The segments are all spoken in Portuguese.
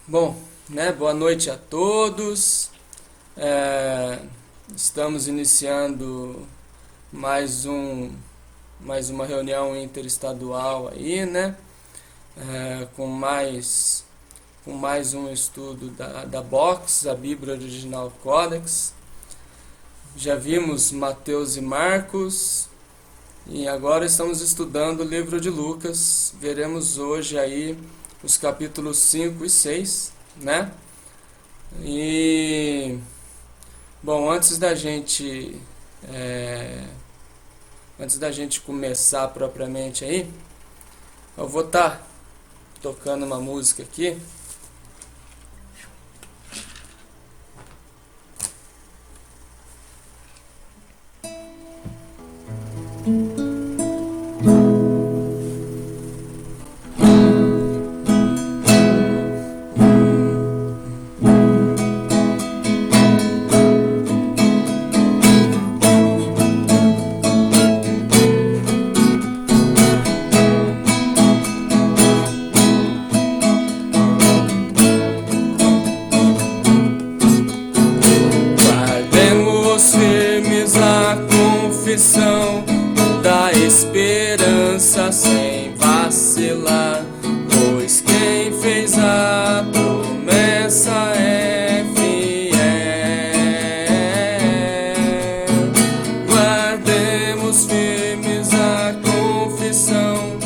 Bom, né, boa noite a todos. É, Estamos iniciando mais um, mais uma reunião interestadual aí, né? Com mais um estudo da Box, a Bíblia Original Codex. Já vimos Mateus e Marcos e agora estamos estudando o livro de Lucas. Veremos hoje aí os capítulos 5 e 6, né? E bom, é, antes da gente começar propriamente aí, eu vou estar tocando uma música aqui. Guardemos firmes a confissão da esperança sem vacilar, pois quem fez a promessa é fiel. Guardemos firmes a confissão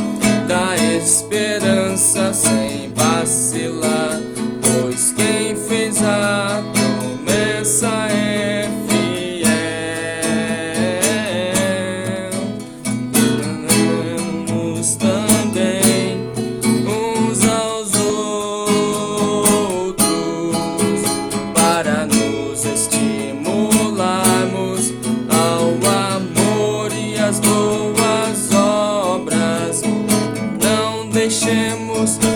da esperança sem vacilar, pois quem fez a promessa é fiel. Amemos também uns aos outros para nos estimularmos ao amor e às boas obras. Não deixemos de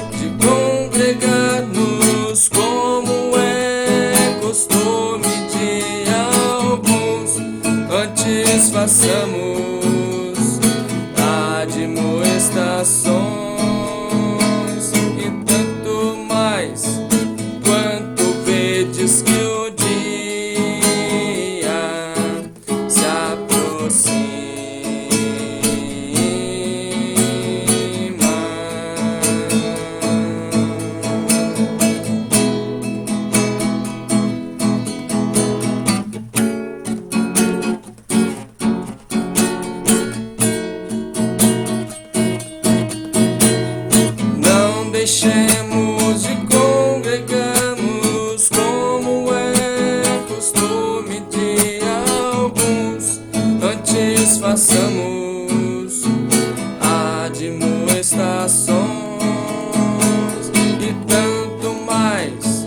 congregar-nos como é costume de alguns. Antes façamos admoestações, e tanto mais quanto vedes que o dia se aproxima. Não deixemos de congregarmos como é costume de alguns. Antes façamos admoestações, e tanto mais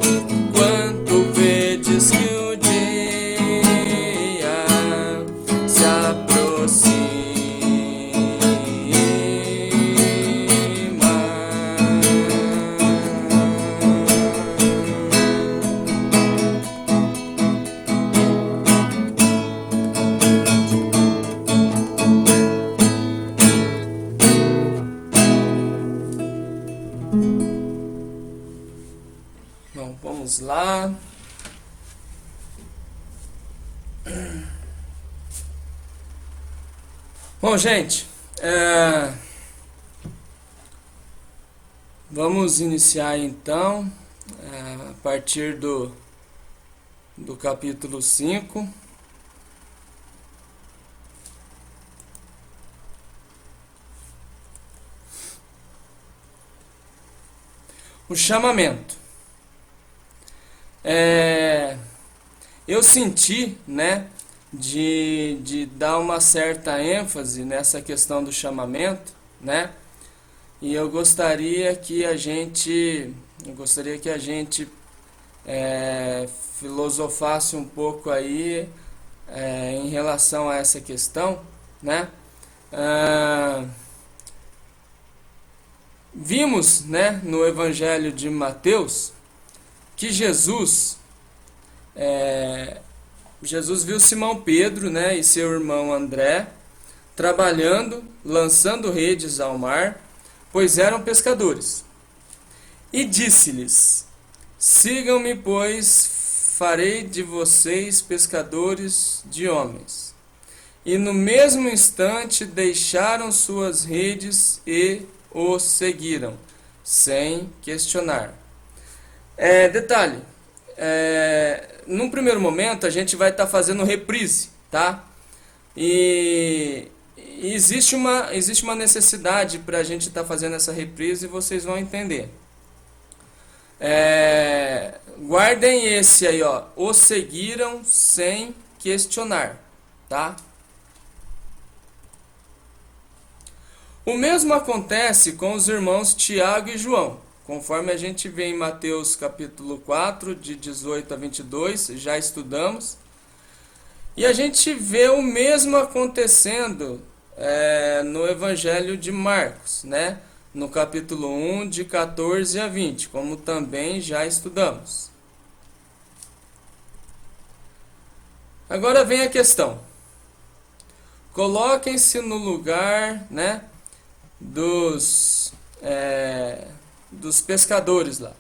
quanto vedes que o dia se aproxima. Bom, vamos lá. Bom, gente, vamos iniciar então a partir do capítulo 5. O chamamento. Eu senti, né, de dar uma certa ênfase nessa questão do chamamento, né? E eu gostaria que a gente filosofasse um pouco aí em relação a essa questão, né? Vimos, né, no Evangelho de Mateus que Jesus viu Simão Pedro, né, e seu irmão André trabalhando, lançando redes ao mar, pois eram pescadores. E disse-lhes: Sigam-me, pois farei de vocês pescadores de homens. E no mesmo instante deixaram suas redes e o seguiram, sem questionar. Detalhe, num primeiro momento a gente vai estar fazendo reprise, tá? E existe uma necessidade para a gente estar fazendo essa reprise e vocês vão entender. Guardem esse aí, ó. O seguiram sem questionar, tá? O mesmo acontece com os irmãos Tiago e João, conforme a gente vê em Mateus capítulo 4, de 18 a 22, já estudamos. E a gente vê o mesmo acontecendo no Evangelho de Marcos, né? No capítulo 1, de 14 a 20, como também já estudamos. Agora vem a questão. Coloquem-se no lugar, né, dos pescadores lá.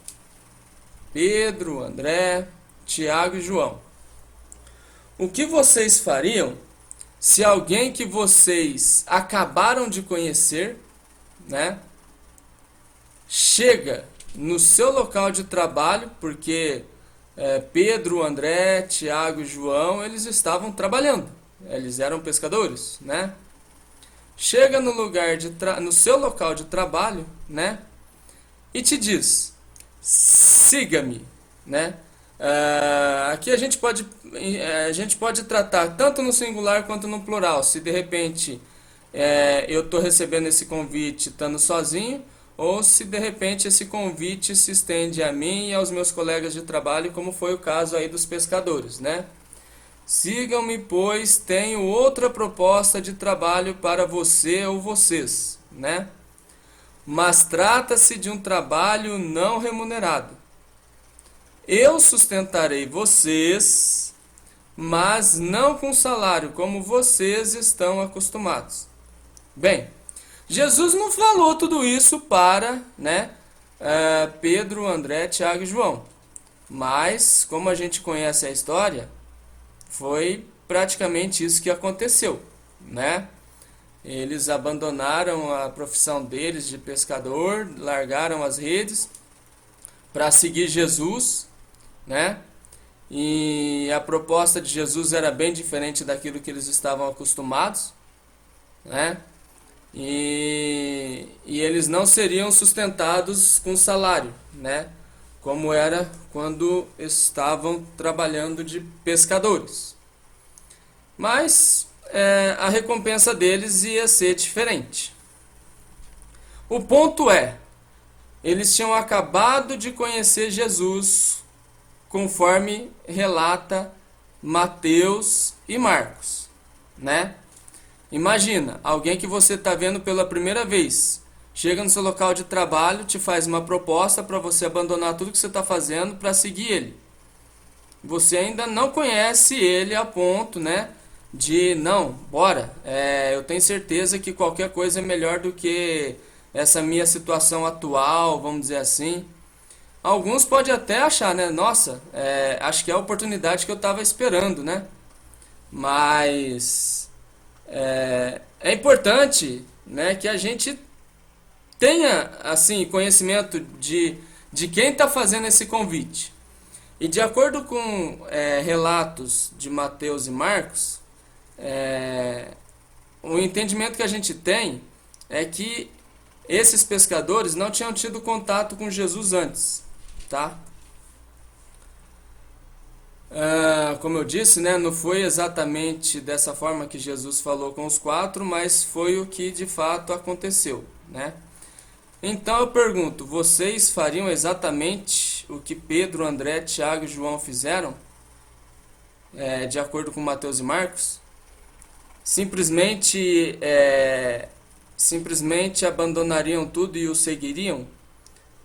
Pedro, André, Tiago e João. O que vocês fariam se alguém que vocês acabaram de conhecer, né, chega no seu local de trabalho, porque Pedro, André, Tiago e João, eles estavam trabalhando, eles eram pescadores, né? Chega no seu local de trabalho, né, e te diz: siga-me, né? Aqui a gente pode tratar tanto no singular quanto no plural. Se de repente eu estou recebendo esse convite estando sozinho, ou se de repente esse convite se estende a mim e aos meus colegas de trabalho, como foi o caso aí dos pescadores, né? Sigam-me, pois tenho outra proposta de trabalho para você ou vocês, né? Mas trata-se de um trabalho não remunerado. Eu sustentarei vocês, mas não com salário, como vocês estão acostumados. Bem, Jesus não falou tudo isso para, né, Pedro, André, Tiago e João. Mas, como a gente conhece a história, foi praticamente isso que aconteceu, né? Eles abandonaram a profissão deles de pescador, largaram as redes para seguir Jesus, né? E a proposta de Jesus era bem diferente daquilo que eles estavam acostumados, né? E eles não seriam sustentados com salário, né? Como era quando estavam trabalhando de pescadores. Mas a recompensa deles ia ser diferente. O ponto é, eles tinham acabado de conhecer Jesus, conforme relata Mateus e Marcos, né? Imagina, alguém que você está vendo pela primeira vez, chega no seu local de trabalho, te faz uma proposta para você abandonar tudo que você está fazendo para seguir ele. Você ainda não conhece ele a ponto, né, de, não, bora, eu tenho certeza que qualquer coisa é melhor do que essa minha situação atual, vamos dizer assim. Alguns podem até achar, né, nossa, acho que é a oportunidade que eu estava esperando, né, mas é importante, né, que a gente tenha assim conhecimento de quem está fazendo esse convite. E de acordo com relatos de Mateus e Marcos, o entendimento que a gente tem é que esses pescadores não tinham tido contato com Jesus antes, tá? Como eu disse, né, não foi exatamente dessa forma que Jesus falou com os quatro, mas foi o que de fato aconteceu, né? Então eu pergunto, vocês fariam exatamente o que Pedro, André, Tiago e João fizeram? De acordo com Mateus e Marcos? Simplesmente abandonariam tudo e o seguiriam?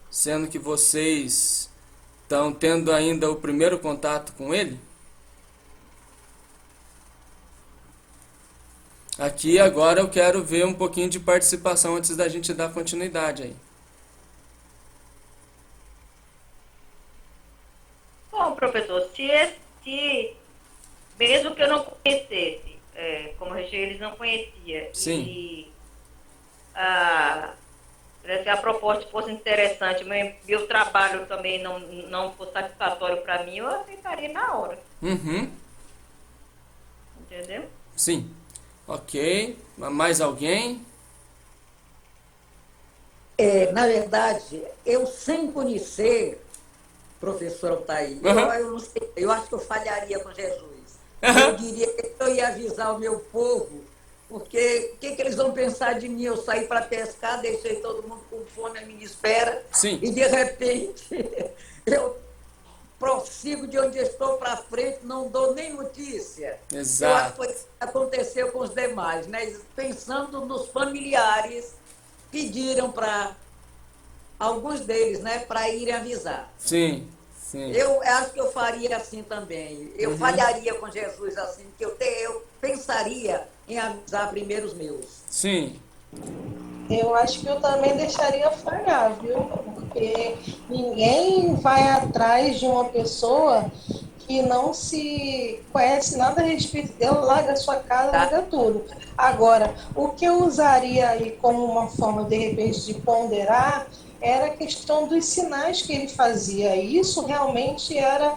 Sendo que vocês estão tendo ainda o primeiro contato com ele? Aqui agora eu quero ver um pouquinho de participação antes da gente dar continuidade aí. professor, se mesmo que eu não conhecesse, como eles não conheciam, Sim. e a, se a proposta fosse interessante, meu trabalho também não fosse satisfatório para mim, eu aceitaria na hora, Uhum. entendeu? Sim. Ok. Mais alguém? Na verdade, eu sem conhecer, professor Altair, Aham. eu não sei, eu acho que eu falharia com Jesus. E eu Aham. diria que eu ia avisar o meu povo, porque o que eles vão pensar de mim? Eu saí para pescar, deixei todo mundo com fome, a minha espera, Sim. e de repente eu prossigo de onde estou para frente, não dou nem notícia. Eu acho que Exato. foi isso que aconteceu com os demais, né? Pensando nos familiares, pediram para alguns deles, né, para irem avisar. Sim. Sim. Eu acho que eu faria assim também. Eu Uhum. falharia com Jesus assim, que eu pensaria em avisar primeiro os meus. Sim. Eu acho que eu também deixaria falhar, viu? Porque ninguém vai atrás de uma pessoa que não se conhece nada a respeito dela, larga sua casa, Tá? larga tudo. Agora, o que eu usaria aí como uma forma, de repente, de ponderar era a questão dos sinais que ele fazia. E isso realmente era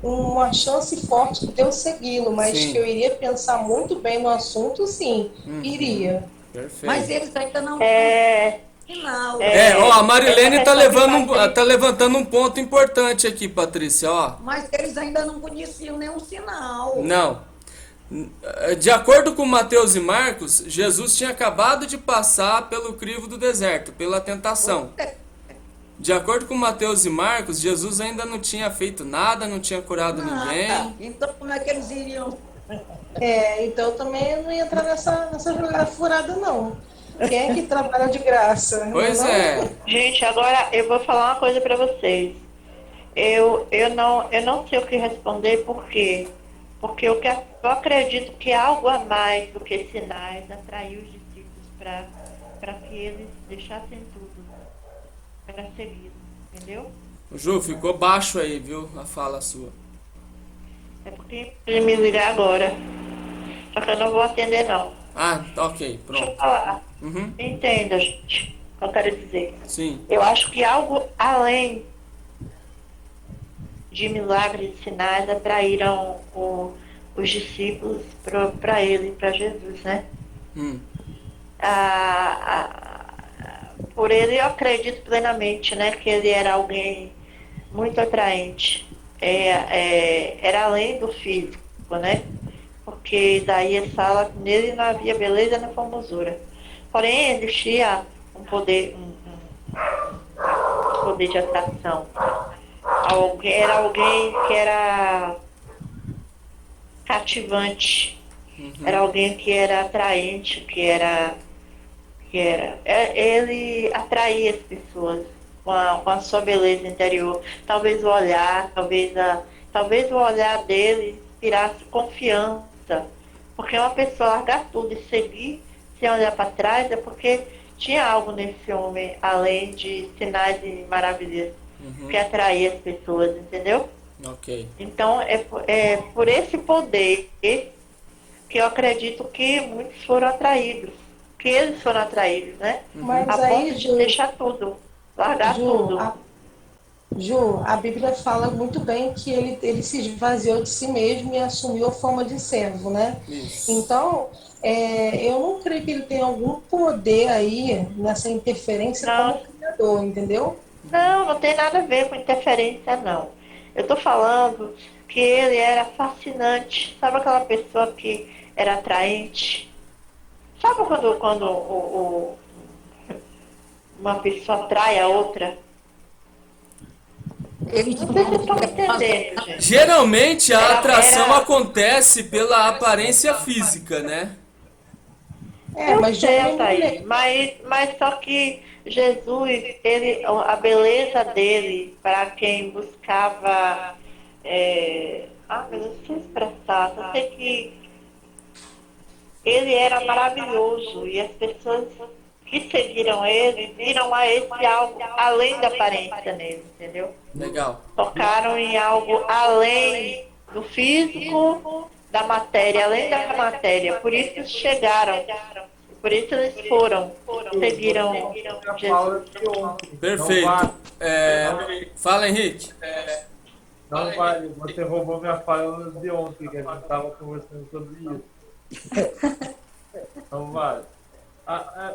uma chance forte de eu segui-lo, mas que Sim. eu iria pensar muito bem no assunto, sim, Uhum. iria. Mas Perfeito. eles ainda não É, sinal. Ó, a essa Marilene tá questão de levando tá Patrícia, levantando um ponto importante aqui, Patrícia, ó. Mas eles ainda não conheciam nenhum sinal. Não. De acordo com Mateus e Marcos, Jesus tinha acabado de passar pelo crivo do deserto, pela Pois tentação. é, De acordo com Mateus e Marcos, Jesus ainda não tinha feito nada, não tinha curado nada. ninguém. Então, como é que eles iriam? Então também eu não ia entrar nessa jogada furada, não. Quem é que trabalha de graça, né? Pois Não? é. gente, agora eu vou falar uma coisa para vocês. Eu não sei o que responder, por quê? Porque eu acredito que algo a mais do que sinais atraiu os discípulos para que eles deixassem tudo para seguir, entendeu? Ju, ficou baixo aí, viu? A fala sua. É porque ele me ligar agora, só que eu não vou atender não. Ah, ok, Deixa eu pronto. falar. Uhum. Entenda, gente, o que eu quero dizer. Sim. Eu acho que algo além de milagres e sinais atraíram os discípulos para ele, para Jesus, né? Hum. Por ele eu acredito plenamente, né, que ele era alguém muito atraente. Era além do físico, né? Porque Isaías fala que nele não havia beleza nem formosura. Porém, existia um poder de atração. Era alguém que era cativante, era Uhum. alguém que era atraente, ele atraía as pessoas com a sua beleza interior. Talvez o olhar, talvez o olhar dele inspirasse confiança. Porque uma pessoa largar tudo e seguir sem olhar para trás é porque tinha algo nesse homem, além de sinais e maravilhas, que Uhum. atraía as pessoas, entendeu? Ok. Então é por esse poder que eu acredito que muitos foram atraídos, que eles foram atraídos, né? Uhum. A Mas ponto aí, de deixar tudo, largar Ju, tudo. a Bíblia fala muito bem que ele se esvaziou de si mesmo e assumiu a forma de servo, né? Isso. Então, eu não creio que ele tenha algum poder aí nessa interferência Não, como criador, entendeu? não tem nada a ver com interferência, não. Eu estou falando que ele era fascinante. Sabe aquela pessoa que era atraente? Sabe quando uma pessoa atrai a outra? Eles Não tinham sei se vocês como estão me fazer. entendendo, gente. Geralmente a Era, atração era, acontece pela aparência física, né? Eu Mas de sei, homem e Altair, mulher. mas só que Jesus, a beleza dele, para quem buscava, meu Deus, não sei expressar, só sei que ele era maravilhoso e as pessoas que seguiram ele viram a esse algo além da aparência nele, entendeu? Legal. Tocaram em algo além do físico, da matéria, além da matéria. Por isso chegaram, por isso eles seguiram Jesus. Perfeito. Fala, Henrique. Não vale, você roubou minha fala de ontem, que a gente estava conversando sobre isso. Não vale.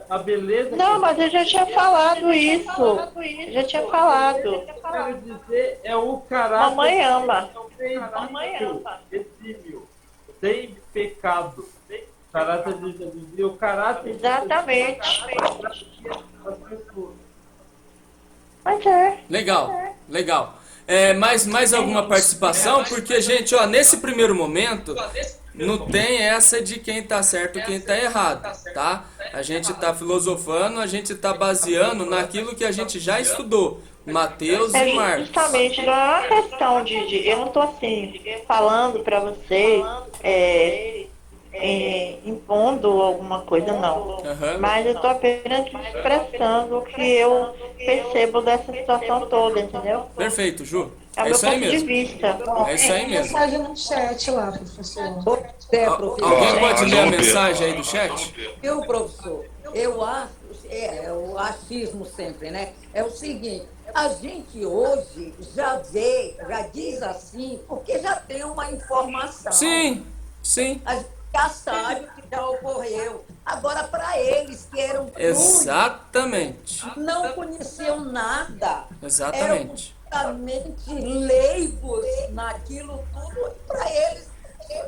A beleza. Não, mas eu já tinha falado isso. Eu já tinha falado. O que eu quero dizer é o caráter. Mamãe ama. Mamãe ama. Exímio, sem pecado. O caráter de Jesus. E o caráter. Exatamente. Das pessoas. Mas é. Legal. Mais alguma participação? Porque, gente, ó, nesse primeiro momento, não tem essa de quem tá certo e quem tá errado, tá? A gente tá filosofando, a gente tá baseando naquilo que a gente já estudou. Mateus e Marcos. Justamente, não é uma questão de eu não tô assim, falando para vocês, impondo alguma coisa, não. Uhum. Mas eu tô apenas expressando o que eu percebo dessa situação toda, entendeu? Perfeito, Ju. É o É meu isso aí ponto de mesmo. vista. É isso aí Tem mesmo. mensagem no chat lá, professor. Professor. Alguém pode ler a mensagem aí do chat? Eu, professor, eu acho, o achismo sempre, né? É o seguinte, a gente hoje já diz assim, porque já tem uma informação. Sim. A gente já sabe o que já ocorreu. Agora, para eles que eram Exatamente. não conheciam nada, Exatamente. eram completamente leigos naquilo tudo, para eles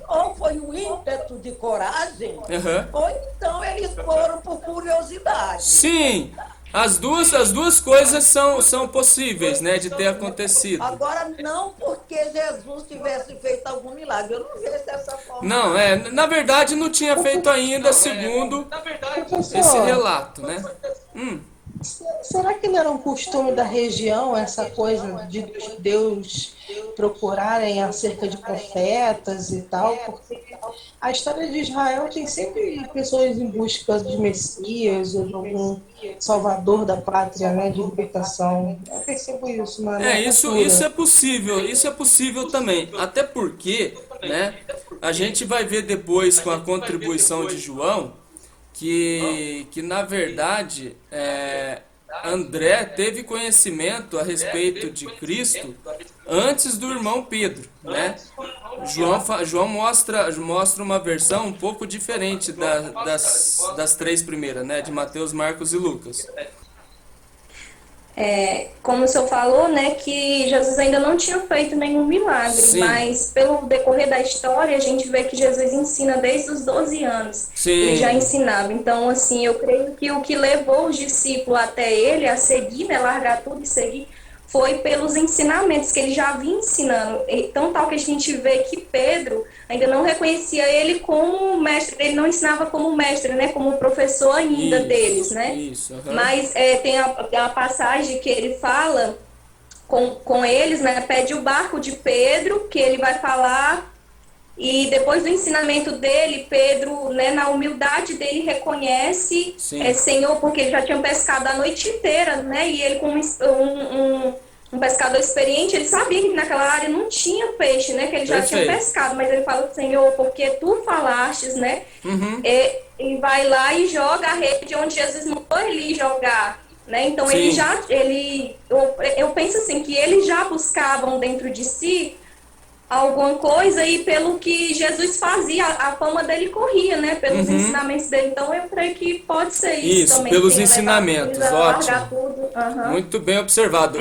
ou foi um ímpeto de coragem, Uhum. ou então eles foram por curiosidade. Sim. As duas coisas são possíveis, né, de ter acontecido. Agora, não porque Jesus tivesse feito algum milagre. Eu não vejo dessa forma. Não, na verdade não tinha feito ainda, segundo esse Professor, relato, né? será que não era um costume da região essa coisa de os judeus procurarem acerca de profetas e tal? Porque a história de Israel tem sempre pessoas em busca de Messias ou de algum salvador da pátria, né, de libertação. Eu percebo isso na Isso é possível também. Até porque, né, a gente vai ver depois com a contribuição de João que na verdade André teve conhecimento a respeito de Cristo antes do irmão Pedro, né? João mostra uma versão um pouco diferente das três primeiras, né? De Mateus, Marcos e Lucas. Como o senhor falou, né, que Jesus ainda não tinha feito nenhum milagre, Sim. mas pelo decorrer da história a gente vê que Jesus ensina desde os 12 anos. Sim. Ele já ensinava. Então, assim, eu creio que o que levou os discípulos até ele a seguir, né, largar tudo e seguir, foi pelos ensinamentos que ele já vinha ensinando. Então, tal que a gente vê que Pedro ainda não reconhecia ele como mestre, ele não ensinava como mestre, né, como professor ainda deles, né? Isso, uhum. Mas tem a passagem que ele fala com eles, né, pede o barco de Pedro, que ele vai falar, e depois do ensinamento dele, Pedro, né, na humildade dele, reconhece Senhor, porque ele já tinha pescado a noite inteira, né, e ele como um pescador experiente, ele sabia que naquela área não tinha peixe, né, que ele já tinha pescado, mas ele fala, Senhor, porque tu falastes, né, e vai lá e joga a rede onde Jesus mandou ele jogar, né, então eu penso assim, que eles já buscavam dentro de si alguma coisa, e pelo que Jesus fazia, a fama dele corria, né, pelos ensinamentos dele. Então eu creio que pode ser isso também. Pelos ensinamentos, ótimo. Tudo. Muito bem observado.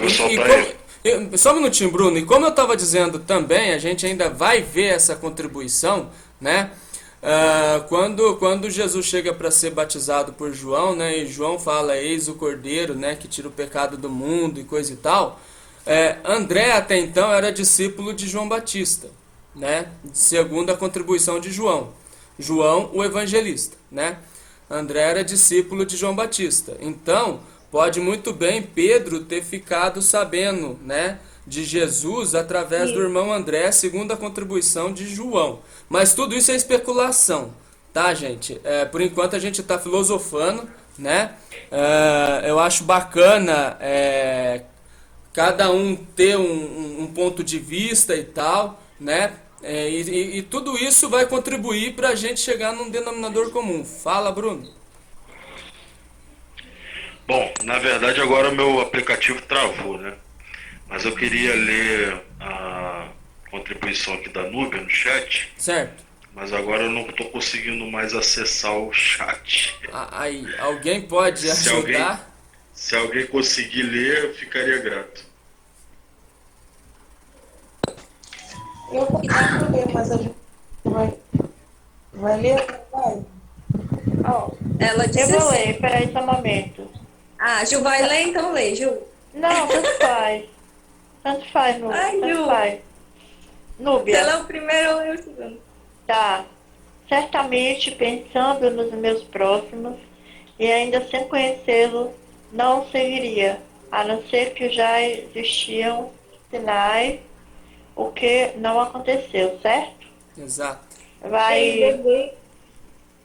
Só um minutinho, Bruno. E como eu estava dizendo também, a gente ainda vai ver essa contribuição, né? Quando Jesus chega para ser batizado por João, né? E João fala, eis o Cordeiro, né? Que tira o pecado do mundo e coisa e tal. André até então era discípulo de João Batista, né? Segundo a contribuição de João, o evangelista, né? André era discípulo de João Batista. Então, pode muito bem Pedro ter ficado sabendo, né, de Jesus através do irmão André, segundo a contribuição de João. Mas tudo isso é especulação, tá, gente? Por enquanto a gente está filosofando, né? Eu acho bacana cada um ter um ponto de vista e tal, né? E tudo isso vai contribuir para a gente chegar num denominador comum. Fala, Bruno. Bom, na verdade agora o meu aplicativo travou, né? Mas eu queria ler a contribuição aqui da Núbia no chat, Certo. mas agora eu não estou conseguindo mais acessar o chat. Aí, alguém pode Se alguém, ajudar? se alguém conseguir ler, eu ficaria grato. Eu vou tentar ler, mas a gente vai ler? Vai. Ó, Ela eu disse vou assim. ler, peraí só um momento. Ah, Ju vai ler, então lê, Ju. Não, tanto faz. Tanto faz, Núbia. Ai, Tanto Ju. faz. Se Núbia, ela é o primeiro, eu leio o segundo. tá. Certamente pensando nos meus próximos e ainda sem conhecê-lo, não seguiria, a não ser que já existiam sinais, o que não aconteceu, certo? Exato. Vai.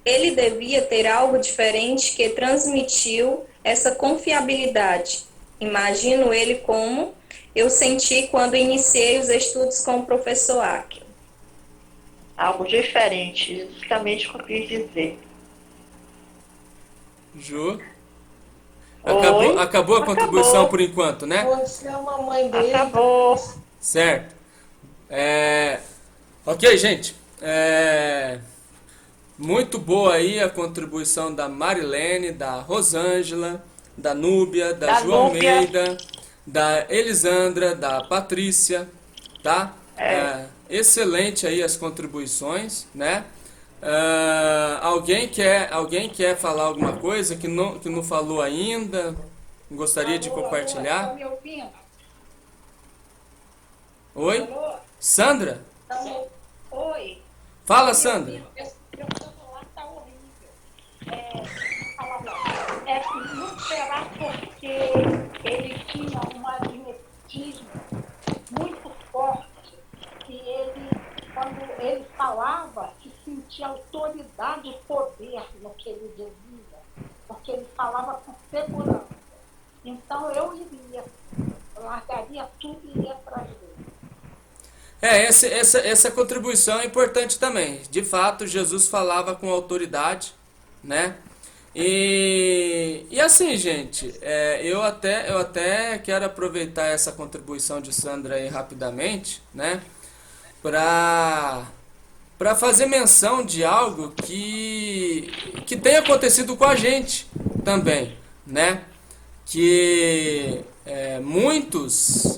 Ele devia ter algo diferente que transmitiu essa confiabilidade. Imagino ele como eu senti quando iniciei os estudos com o professor Akio. Algo diferente, justamente o que eu quis dizer. Ju. Oi? Acabou a contribuição Acabou. por enquanto, né? Você é a mamãe dele. Acabou. Certo. Ok, gente. Muito boa aí a contribuição da Marilene, da Rosângela, da Núbia, da Da Ju Núbia. Almeida, da Elisandra, da Patrícia, tá? Excelente aí as contribuições, né? Alguém quer falar alguma coisa que não falou ainda? Gostaria de compartilhar? Tá me ouvindo? Oi? Sandra? Oi. Fala, Sandra. Meu celular tá horrível. Não será porque ele tinha um magnetismo muito forte que ele, quando ele falava, se sentia autoridade e poder no que ele dizia, porque ele falava com segurança. Então eu largaria tudo e iria atrás dele. Essa contribuição é importante também. De fato, Jesus falava com autoridade, né? E assim, gente, eu até quero aproveitar essa contribuição de Sandra aí rapidamente, né? Para fazer menção de algo que tem acontecido com a gente também, né? Que muitos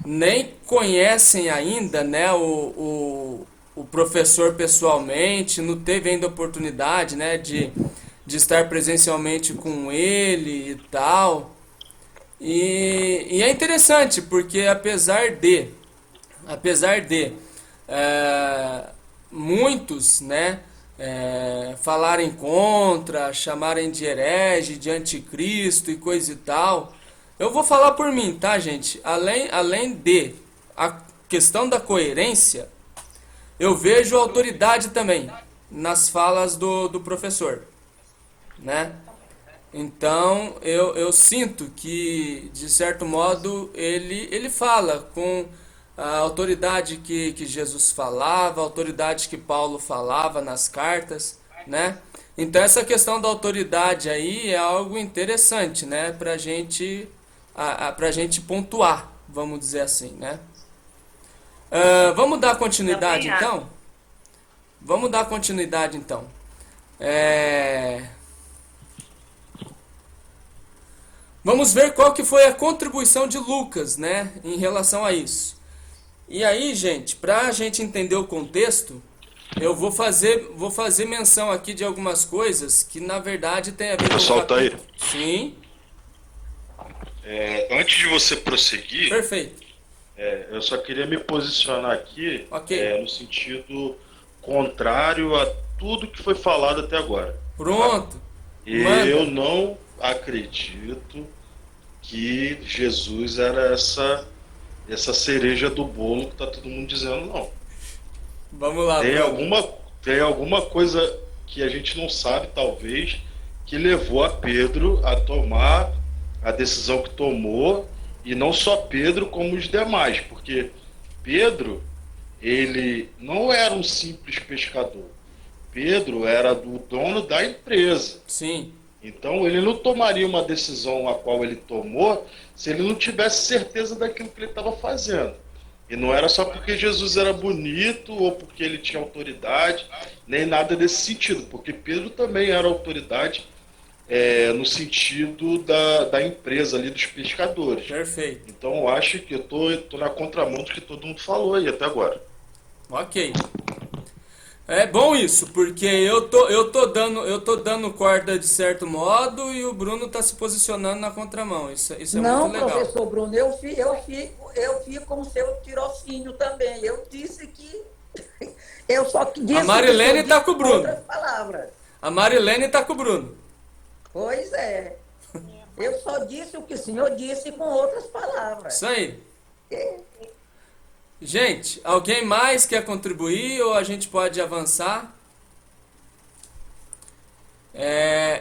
nem conhecem ainda, né, o professor pessoalmente, não teve ainda oportunidade, né, de estar presencialmente com ele e tal. E é interessante, porque apesar de muitos, né, falarem contra, chamarem de herege, de anticristo e coisa e tal, eu vou falar por mim, tá, gente? Além de a questão da coerência, eu vejo autoridade também nas falas do professor, né? Então, eu sinto que, de certo modo, ele fala com a autoridade que Jesus falava, a autoridade que Paulo falava nas cartas, né? Então, essa questão da autoridade aí é algo interessante, né? Pra gente pontuar, vamos dizer assim, né? Vamos dar continuidade, Também acho. então? Vamos dar continuidade, então. Vamos ver qual que foi a contribuição de Lucas, né, em relação a isso. E aí, gente, para a gente entender o contexto, eu vou fazer menção aqui de algumas coisas que, na verdade, tem a ver com o Pessoal, tá aí? capítulo. Sim, Antes de você prosseguir, perfeito. eu só queria me posicionar aqui Ok. no sentido contrário a tudo que foi falado até agora. Pronto. E Manda. eu não acredito que Jesus era essa cereja do bolo que tá todo mundo dizendo, não. Vamos lá, Bruno. tem alguma coisa que a gente não sabe, talvez, que levou a Pedro a tomar a decisão que tomou, e não só Pedro, como os demais, porque Pedro, ele não era um simples pescador. Pedro era o dono da empresa. Sim. Então ele não tomaria uma decisão a qual ele tomou se ele não tivesse certeza daquilo que ele estava fazendo. E não era só porque Jesus era bonito ou porque ele tinha autoridade, nem nada desse sentido, porque Pedro também era autoridade no sentido da empresa ali, dos pescadores. Perfeito. Então eu acho que eu tô na contramão do que todo mundo falou aí até agora. Ok. É bom isso, porque eu tô dando corda de certo modo e o Bruno tá se posicionando na contramão. Isso é Não, muito legal. professor Bruno, eu fico com o seu tirocínio também. Eu disse que. Eu só disse. A Marilene que tá com o Bruno. outras palavras. A Marilene tá com o Bruno. Pois é. Eu só disse o que o senhor disse com outras palavras. Isso aí. Gente, alguém mais quer contribuir ou a gente pode avançar?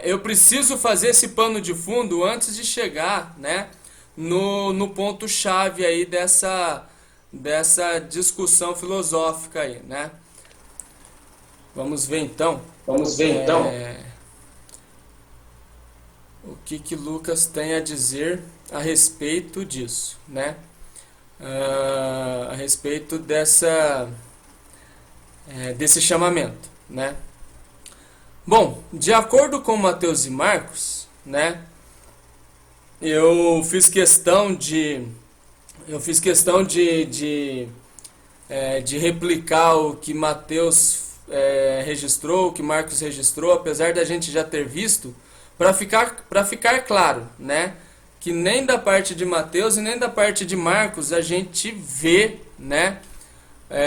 Eu preciso fazer esse pano de fundo antes de chegar, né, no ponto-chave aí dessa discussão filosófica aí, né? Vamos ver então. O que Lucas tem a dizer a respeito disso, né? A respeito desse chamamento, né? Bom, de acordo com Mateus e Marcos, né? Eu fiz questão de replicar o que Mateus registrou, o que Marcos registrou, apesar da gente já ter visto, para ficar claro, né? Que nem da parte de Mateus e nem da parte de Marcos a gente vê, né,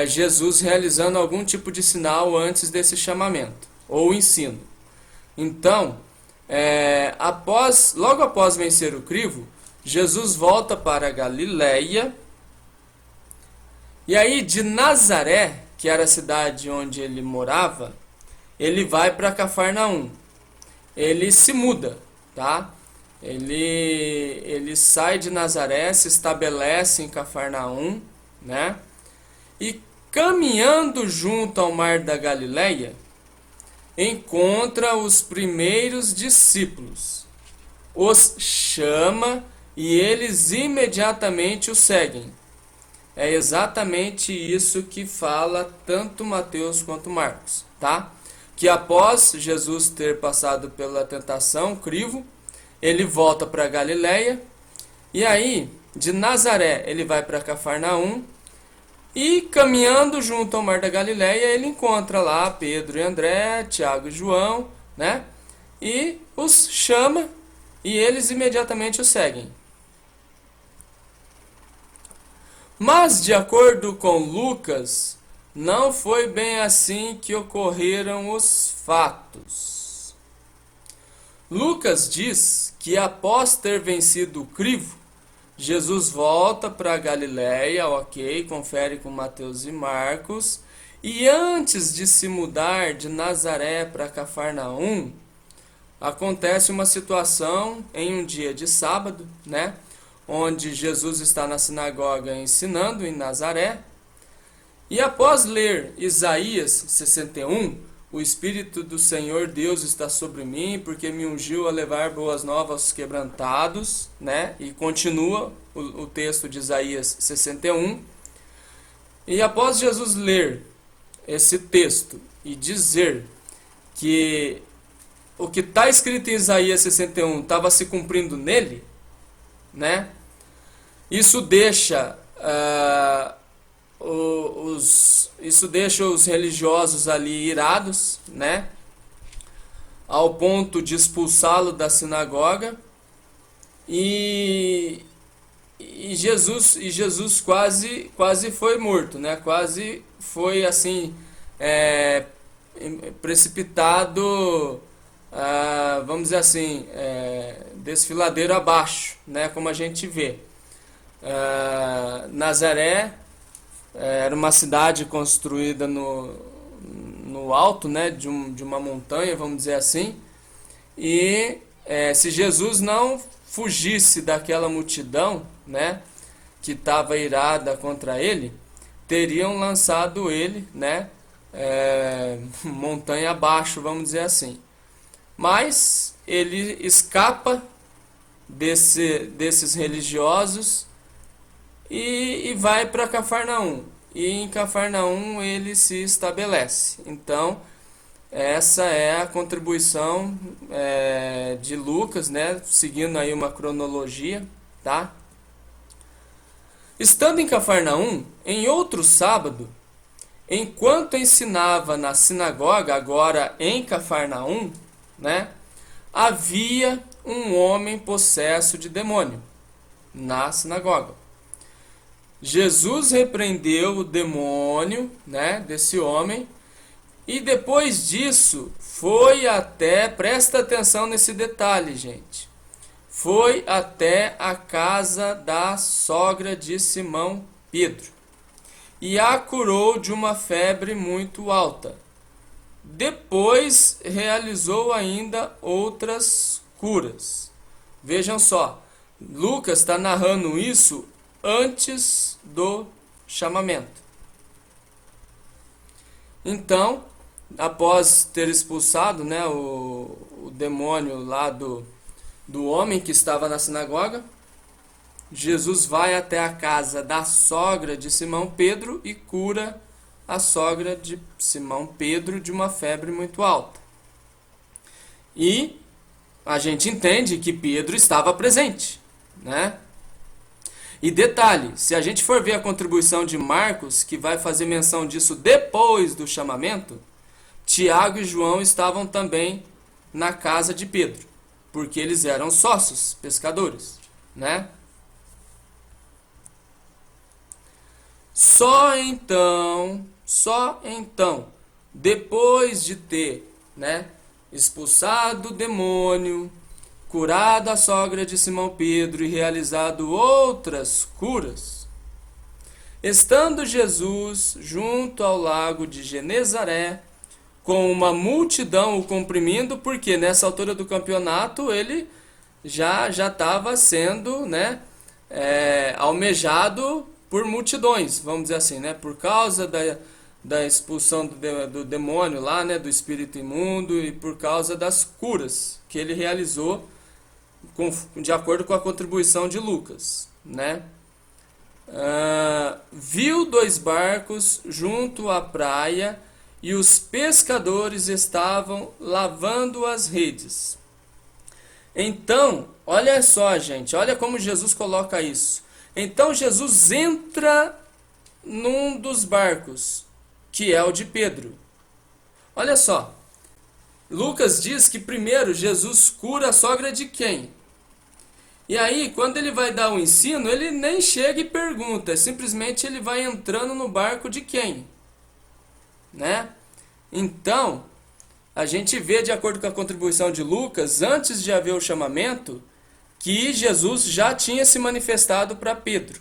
Jesus realizando algum tipo de sinal antes desse chamamento ou ensino. Então, logo após vencer o crivo, Jesus volta para Galileia, e aí de Nazaré, que era a cidade onde ele morava, ele vai para Cafarnaum. Ele se muda, tá? Ele sai de Nazaré, se estabelece em Cafarnaum, né? E caminhando junto ao mar da Galileia, encontra os primeiros discípulos, os chama e eles imediatamente o seguem. É exatamente isso que fala tanto Mateus quanto Marcos, tá? Que após Jesus ter passado pela tentação, crivo, ele volta para Galileia, e aí, de Nazaré, ele vai para Cafarnaum, e caminhando junto ao mar da Galileia, ele encontra lá Pedro e André, Tiago e João, né? E os chama, e eles imediatamente o seguem. Mas, de acordo com Lucas, não foi bem assim que ocorreram os fatos. Lucas diz que após ter vencido o crivo, Jesus volta para Galileia, ok, confere com Mateus e Marcos, e antes de se mudar de Nazaré para Cafarnaum, acontece uma situação em um dia de sábado, né, onde Jesus está na sinagoga ensinando em Nazaré, e após ler Isaías 61, o Espírito do Senhor Deus está sobre mim, porque me ungiu a levar boas novas aos quebrantados, né? E continua o texto de Isaías 61. E após Jesus ler esse texto e dizer que o que está escrito em Isaías 61 estava se cumprindo nele, né? Isso deixa os religiosos ali irados, né? Ao ponto de expulsá-lo da sinagoga, e Jesus quase foi morto, né? Quase foi assim precipitado, vamos dizer assim, desfiladeiro abaixo, né? Como a gente vê. Nazaré era uma cidade construída no no alto, né, de uma montanha, vamos dizer assim, e se Jesus não fugisse daquela multidão, né, que estava irada contra ele, teriam lançado ele, né, montanha abaixo, vamos dizer assim. Mas ele escapa desses religiosos e vai para Cafarnaum. E em Cafarnaum ele se estabelece. Então, essa é a contribuição de Lucas, né? Seguindo aí uma cronologia, tá? Estando em Cafarnaum, em outro sábado, enquanto ensinava na sinagoga, agora em Cafarnaum, né? Havia um homem possesso de demônio na sinagoga. Jesus repreendeu o demônio, né, desse homem, e depois disso foi até, presta atenção nesse detalhe, gente, foi até a casa da sogra de Simão Pedro e a curou de uma febre muito alta. Depois realizou ainda outras curas. Vejam só, Lucas está narrando isso antes do chamamento. Então, após ter expulsado, né, o demônio lá do homem que estava na sinagoga, Jesus vai até a casa da sogra de Simão Pedro e cura a sogra de Simão Pedro de uma febre muito alta. E a gente entende que Pedro estava presente, né? E detalhe, se a gente for ver a contribuição de Marcos, que vai fazer menção disso depois do chamamento, Tiago e João estavam também na casa de Pedro, porque eles eram sócios, pescadores, né? Só então, depois de ter, né, expulsado o demônio, curado a sogra de Simão Pedro e realizado outras curas, estando Jesus junto ao lago de Genezaré, com uma multidão o comprimindo, porque nessa altura do campeonato ele já estava sendo, né, almejado por multidões, vamos dizer assim, né, por causa da expulsão do demônio lá, né, do espírito imundo, e por causa das curas que ele realizou de acordo com a contribuição de Lucas, né? Viu 2 barcos junto à praia e os pescadores estavam lavando as redes. Então, olha só, gente, olha como Jesus coloca isso. Então Jesus entra num dos barcos, que é o de Pedro. Olha só, Lucas diz que primeiro Jesus cura a sogra de quem? E aí, quando ele vai dar o ensino, ele nem chega e pergunta, simplesmente ele vai entrando no barco de quem? Né? Então, a gente vê, de acordo com a contribuição de Lucas, antes de haver o chamamento, que Jesus já tinha se manifestado para Pedro,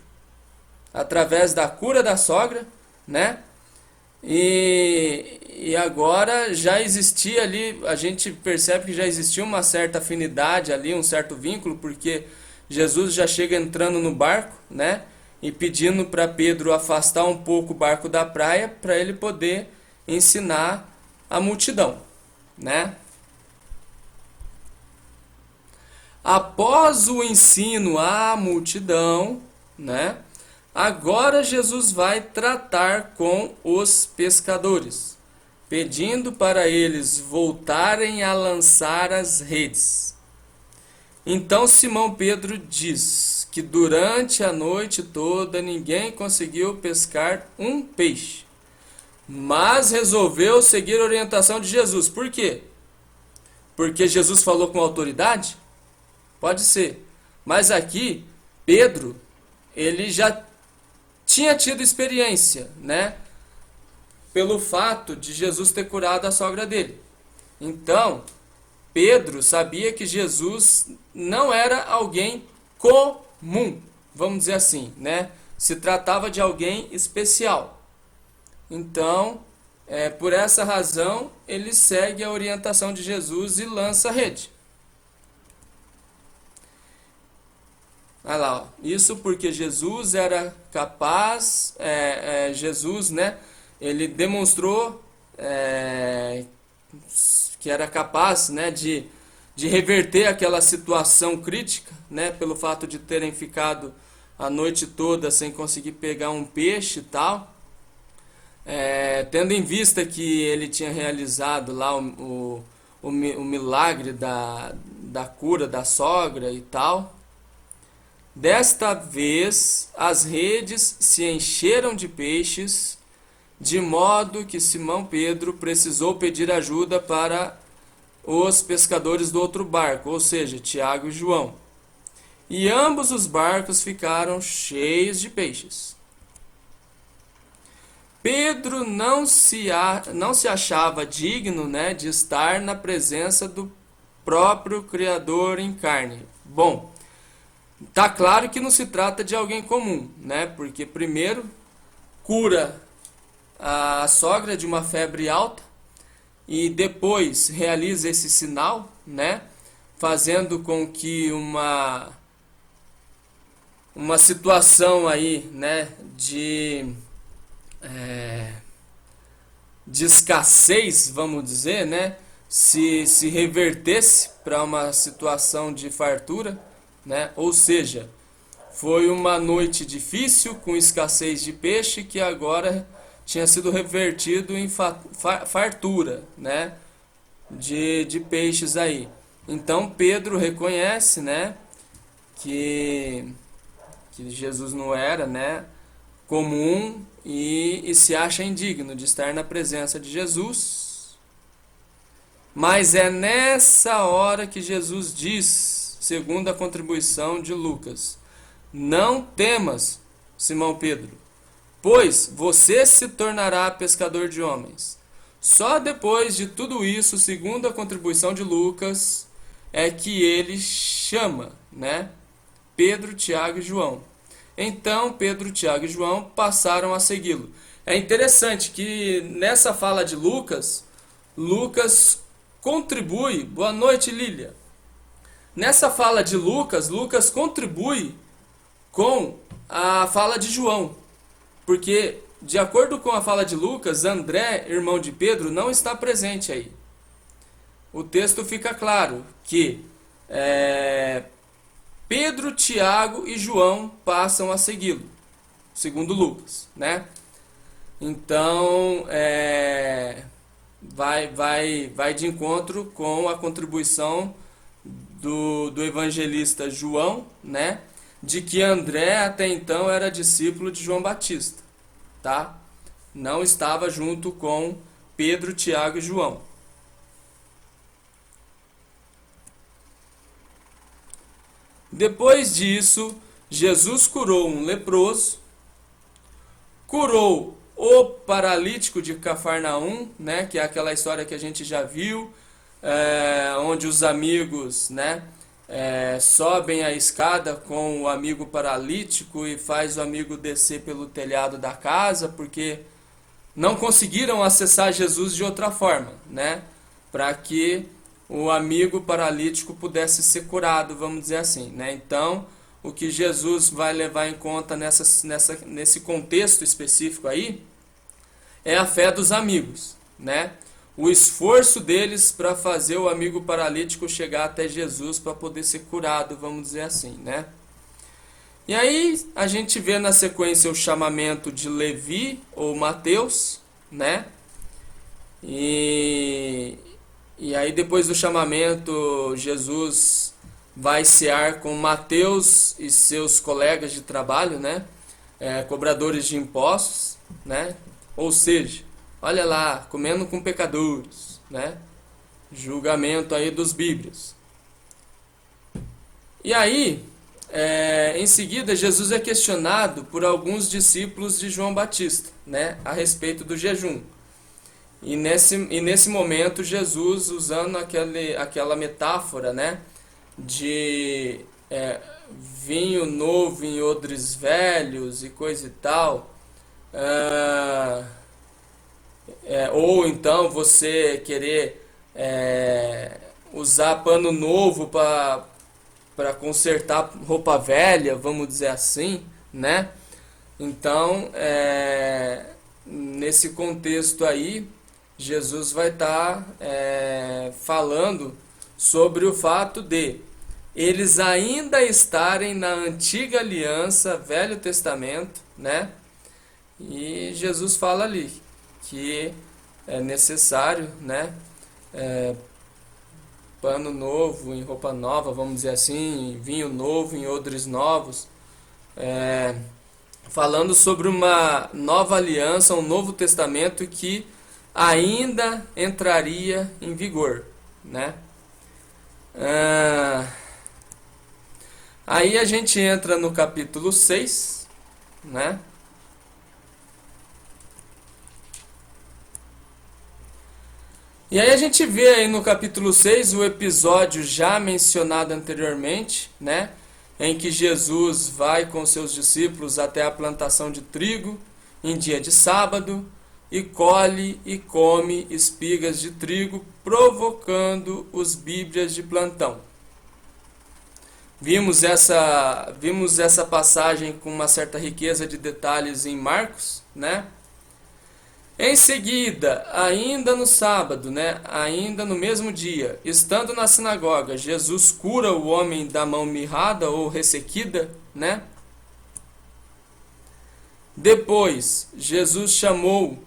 através da cura da sogra, né? E agora já existia ali, a gente percebe que já existia uma certa afinidade ali, um certo vínculo, porque Jesus já chega entrando no barco, né? E pedindo para Pedro afastar um pouco o barco da praia para ele poder ensinar a multidão, né? Após o ensino à multidão, né? Agora Jesus vai tratar com os pescadores, pedindo para eles voltarem a lançar as redes. Então Simão Pedro diz que durante a noite toda ninguém conseguiu pescar um peixe, mas resolveu seguir a orientação de Jesus. Por quê? Porque Jesus falou com autoridade? Pode ser. Mas aqui, Pedro, ele já tinha tido experiência, né? Pelo fato de Jesus ter curado a sogra dele. Então, Pedro sabia que Jesus não era alguém comum, vamos dizer assim, né? Se tratava de alguém especial. Então, por essa razão, ele segue a orientação de Jesus e lança a rede. Olha lá, ó. Isso porque Jesus era capaz, Jesus, né, ele demonstrou que era capaz, né, de reverter aquela situação crítica, né, pelo fato de terem ficado a noite toda sem conseguir pegar um peixe e tal. Tendo em vista que ele tinha realizado lá o milagre da cura da sogra e tal. Desta vez, as redes se encheram de peixes, de modo que Simão Pedro precisou pedir ajuda para os pescadores do outro barco, ou seja, Tiago e João. E ambos os barcos ficaram cheios de peixes. Pedro não se achava digno, né, de estar na presença do próprio Criador em carne. Bom, tá claro que não se trata de alguém comum, né? Porque primeiro cura a sogra de uma febre alta e depois realiza esse sinal, né? Fazendo com que uma situação aí, né, de escassez, vamos dizer, né, se revertesse para uma situação de fartura, né? Ou seja, foi uma noite difícil com escassez de peixe que agora tinha sido revertido em fartura, né, de peixes aí. Então Pedro reconhece, né, que Jesus não era, né, comum e se acha indigno de estar na presença de Jesus. Mas é nessa hora que Jesus diz, segundo a contribuição de Lucas: não temas, Simão Pedro, pois você se tornará pescador de homens. Só depois de tudo isso, segundo a contribuição de Lucas, é que ele chama, né, Pedro, Tiago e João. Então Pedro, Tiago e João passaram a segui-lo. É interessante que nessa fala de Lucas, Lucas contribui. Boa noite, Lília. Nessa fala de Lucas, Lucas contribui com a fala de João. Porque, de acordo com a fala de Lucas, André, irmão de Pedro, não está presente aí. O texto fica claro que Pedro, Tiago e João passam a segui-lo, segundo Lucas, né? Então, vai de encontro com a contribuição do evangelista João, né? De que André até então era discípulo de João Batista, tá? Não estava junto com Pedro, Tiago e João. Depois disso, Jesus curou um leproso, curou o paralítico de Cafarnaum, né, que é aquela história que a gente já viu, onde os amigos, né, sobem a escada com o amigo paralítico e faz o amigo descer pelo telhado da casa, porque não conseguiram acessar Jesus de outra forma, né, para que o amigo paralítico pudesse ser curado, vamos dizer assim, né? Então, o que Jesus vai levar em conta nesse contexto específico aí é a fé dos amigos, né? O esforço deles para fazer o amigo paralítico chegar até Jesus para poder ser curado, vamos dizer assim, né? E aí a gente vê na sequência o chamamento de Levi ou Mateus, né? E aí depois do chamamento, Jesus vai cear com Mateus e seus colegas de trabalho, né? Cobradores de impostos, né? Ou seja, olha lá, comendo com pecadores, né? Julgamento aí dos bíblios. E aí, em seguida, Jesus é questionado por alguns discípulos de João Batista, né? A respeito do jejum. E nesse momento, Jesus, usando aquela metáfora, né, de vinho novo em odres velhos e coisa e tal, ou então você querer usar pano novo para consertar roupa velha, vamos dizer assim, né? Então, nesse contexto aí, Jesus vai estar falando sobre o fato de eles ainda estarem na antiga aliança, Velho Testamento, né? E Jesus fala ali que é necessário, né? Pano novo em roupa nova, vamos dizer assim, vinho novo em odres novos, falando sobre uma nova aliança, um novo testamento que ainda entraria em vigor, né? Aí a gente entra no capítulo 6, né? E aí a gente vê aí no capítulo 6 o episódio já mencionado anteriormente, né? Em que Jesus vai com seus discípulos até a plantação de trigo em dia de sábado e colhe e come espigas de trigo, provocando os bíblias de plantão. Vimos essa passagem com uma certa riqueza de detalhes em Marcos, né? Em seguida, ainda no sábado, né, ainda no mesmo dia, estando na sinagoga, Jesus cura o homem da mão mirrada ou ressequida, né? Depois, Jesus chamou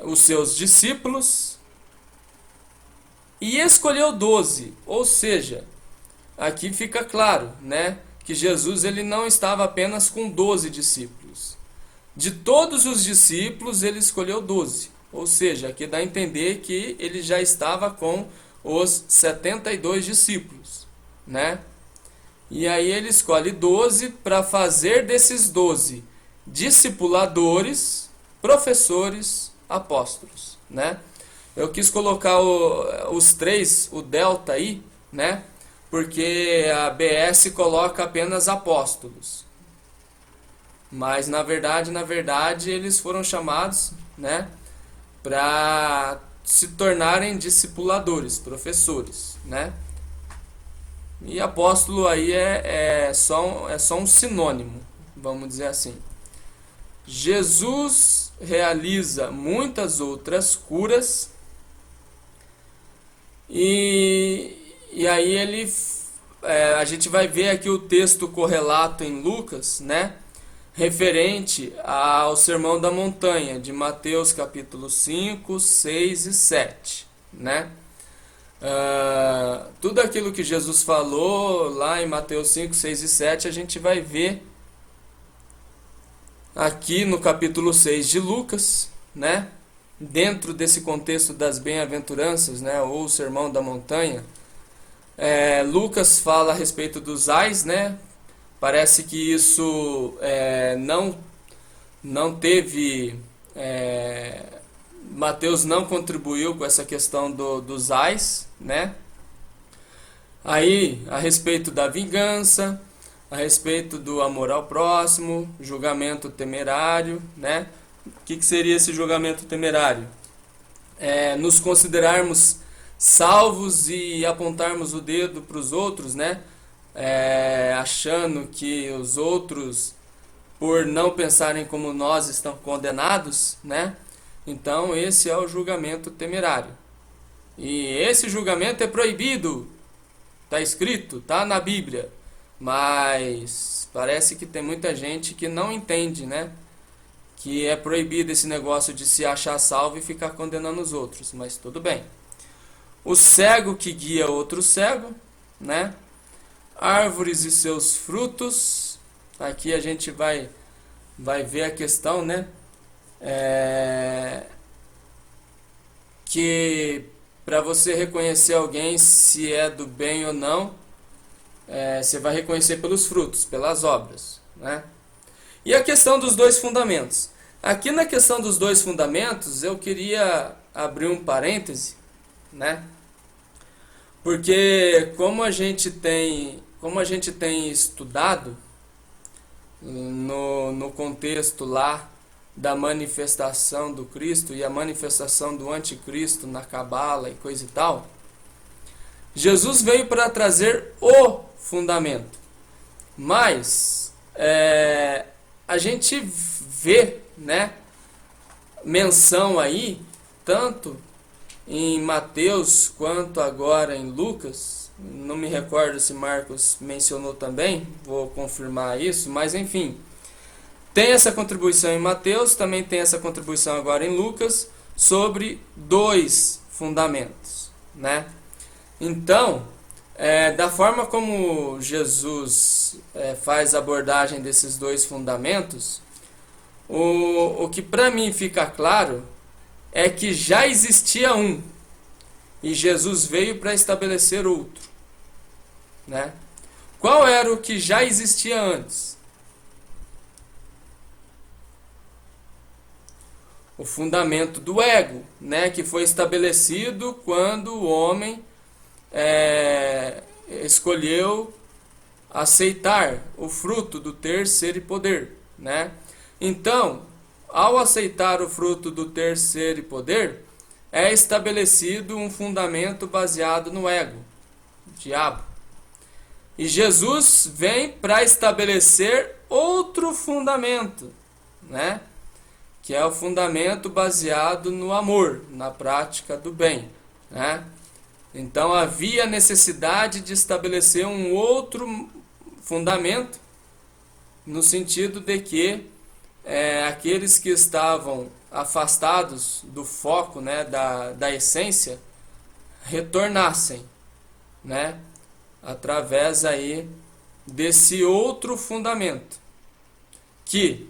os seus discípulos e escolheu 12, ou seja, aqui fica claro, né, que Jesus ele não estava apenas com 12 discípulos. De todos os discípulos, ele escolheu 12. Ou seja, aqui dá a entender que ele já estava com os 72 discípulos, né? E aí ele escolhe 12 para fazer desses 12 discipuladores, professores, apóstolos, né? Eu quis colocar os três, o delta aí, né? Porque a BS coloca apenas apóstolos. Mas na verdade eles foram chamados, né, para se tornarem discipuladores, professores, né? E apóstolo aí é só um sinônimo, vamos dizer assim. Jesus realiza muitas outras curas e aí a gente vai ver aqui o texto correlato em Lucas, né? Referente ao Sermão da Montanha, de Mateus capítulo 5, 6 e 7, né? Tudo aquilo que Jesus falou lá em Mateus 5, 6 e 7, a gente vai ver aqui no capítulo 6 de Lucas, né? Dentro desse contexto das bem-aventuranças, né? Ou o Sermão da Montanha, Lucas fala a respeito dos ais, né? Parece que isso não teve... Mateus não contribuiu com essa questão dos ais, né? Aí, a respeito da vingança, a respeito do amor ao próximo, julgamento temerário, né? O que seria esse julgamento temerário? Nos considerarmos salvos e apontarmos o dedo para os outros, né? Achando que os outros, por não pensarem como nós, estão condenados, né? Então esse é o julgamento temerário. E esse julgamento é proibido. Está escrito, está na Bíblia. Mas parece que tem muita gente que não entende, né? Que é proibido esse negócio de se achar salvo e ficar condenando os outros. Mas tudo bem. O cego que guia outro cego, né? Árvores e seus frutos. Aqui a gente vai ver a questão, né? Que para você reconhecer alguém se é do bem ou não, você vai reconhecer pelos frutos, pelas obras, né? E a questão dos dois fundamentos. Aqui na questão dos dois fundamentos, eu queria abrir um parêntese, né? Porque como a gente tem estudado no contexto lá da manifestação do Cristo e a manifestação do anticristo na Cabala e coisa e tal, Jesus veio para trazer o fundamento. Mas a gente vê, né, menção aí, tanto em Mateus quanto agora em Lucas, não me recordo se Marcos mencionou também, vou confirmar isso, mas enfim, tem essa contribuição em Mateus, também tem essa contribuição agora em Lucas, sobre 2 fundamentos, né? Então, da forma como Jesus faz a abordagem desses 2 fundamentos, o que para mim fica claro é que já existia um, e Jesus veio para estabelecer outro, né? Qual era o que já existia antes? O fundamento do ego, né? Que foi estabelecido quando o homem escolheu aceitar o fruto do ter, ser e poder, né? Então, ao aceitar o fruto do ter, ser e poder, é estabelecido um fundamento baseado no ego, o diabo. E Jesus vem para estabelecer outro fundamento, né? Que é o fundamento baseado no amor, na prática do bem, né? Então havia necessidade de estabelecer um outro fundamento, no sentido de que aqueles que estavam afastados do foco, né, da essência, retornassem, né, através aí desse outro fundamento, que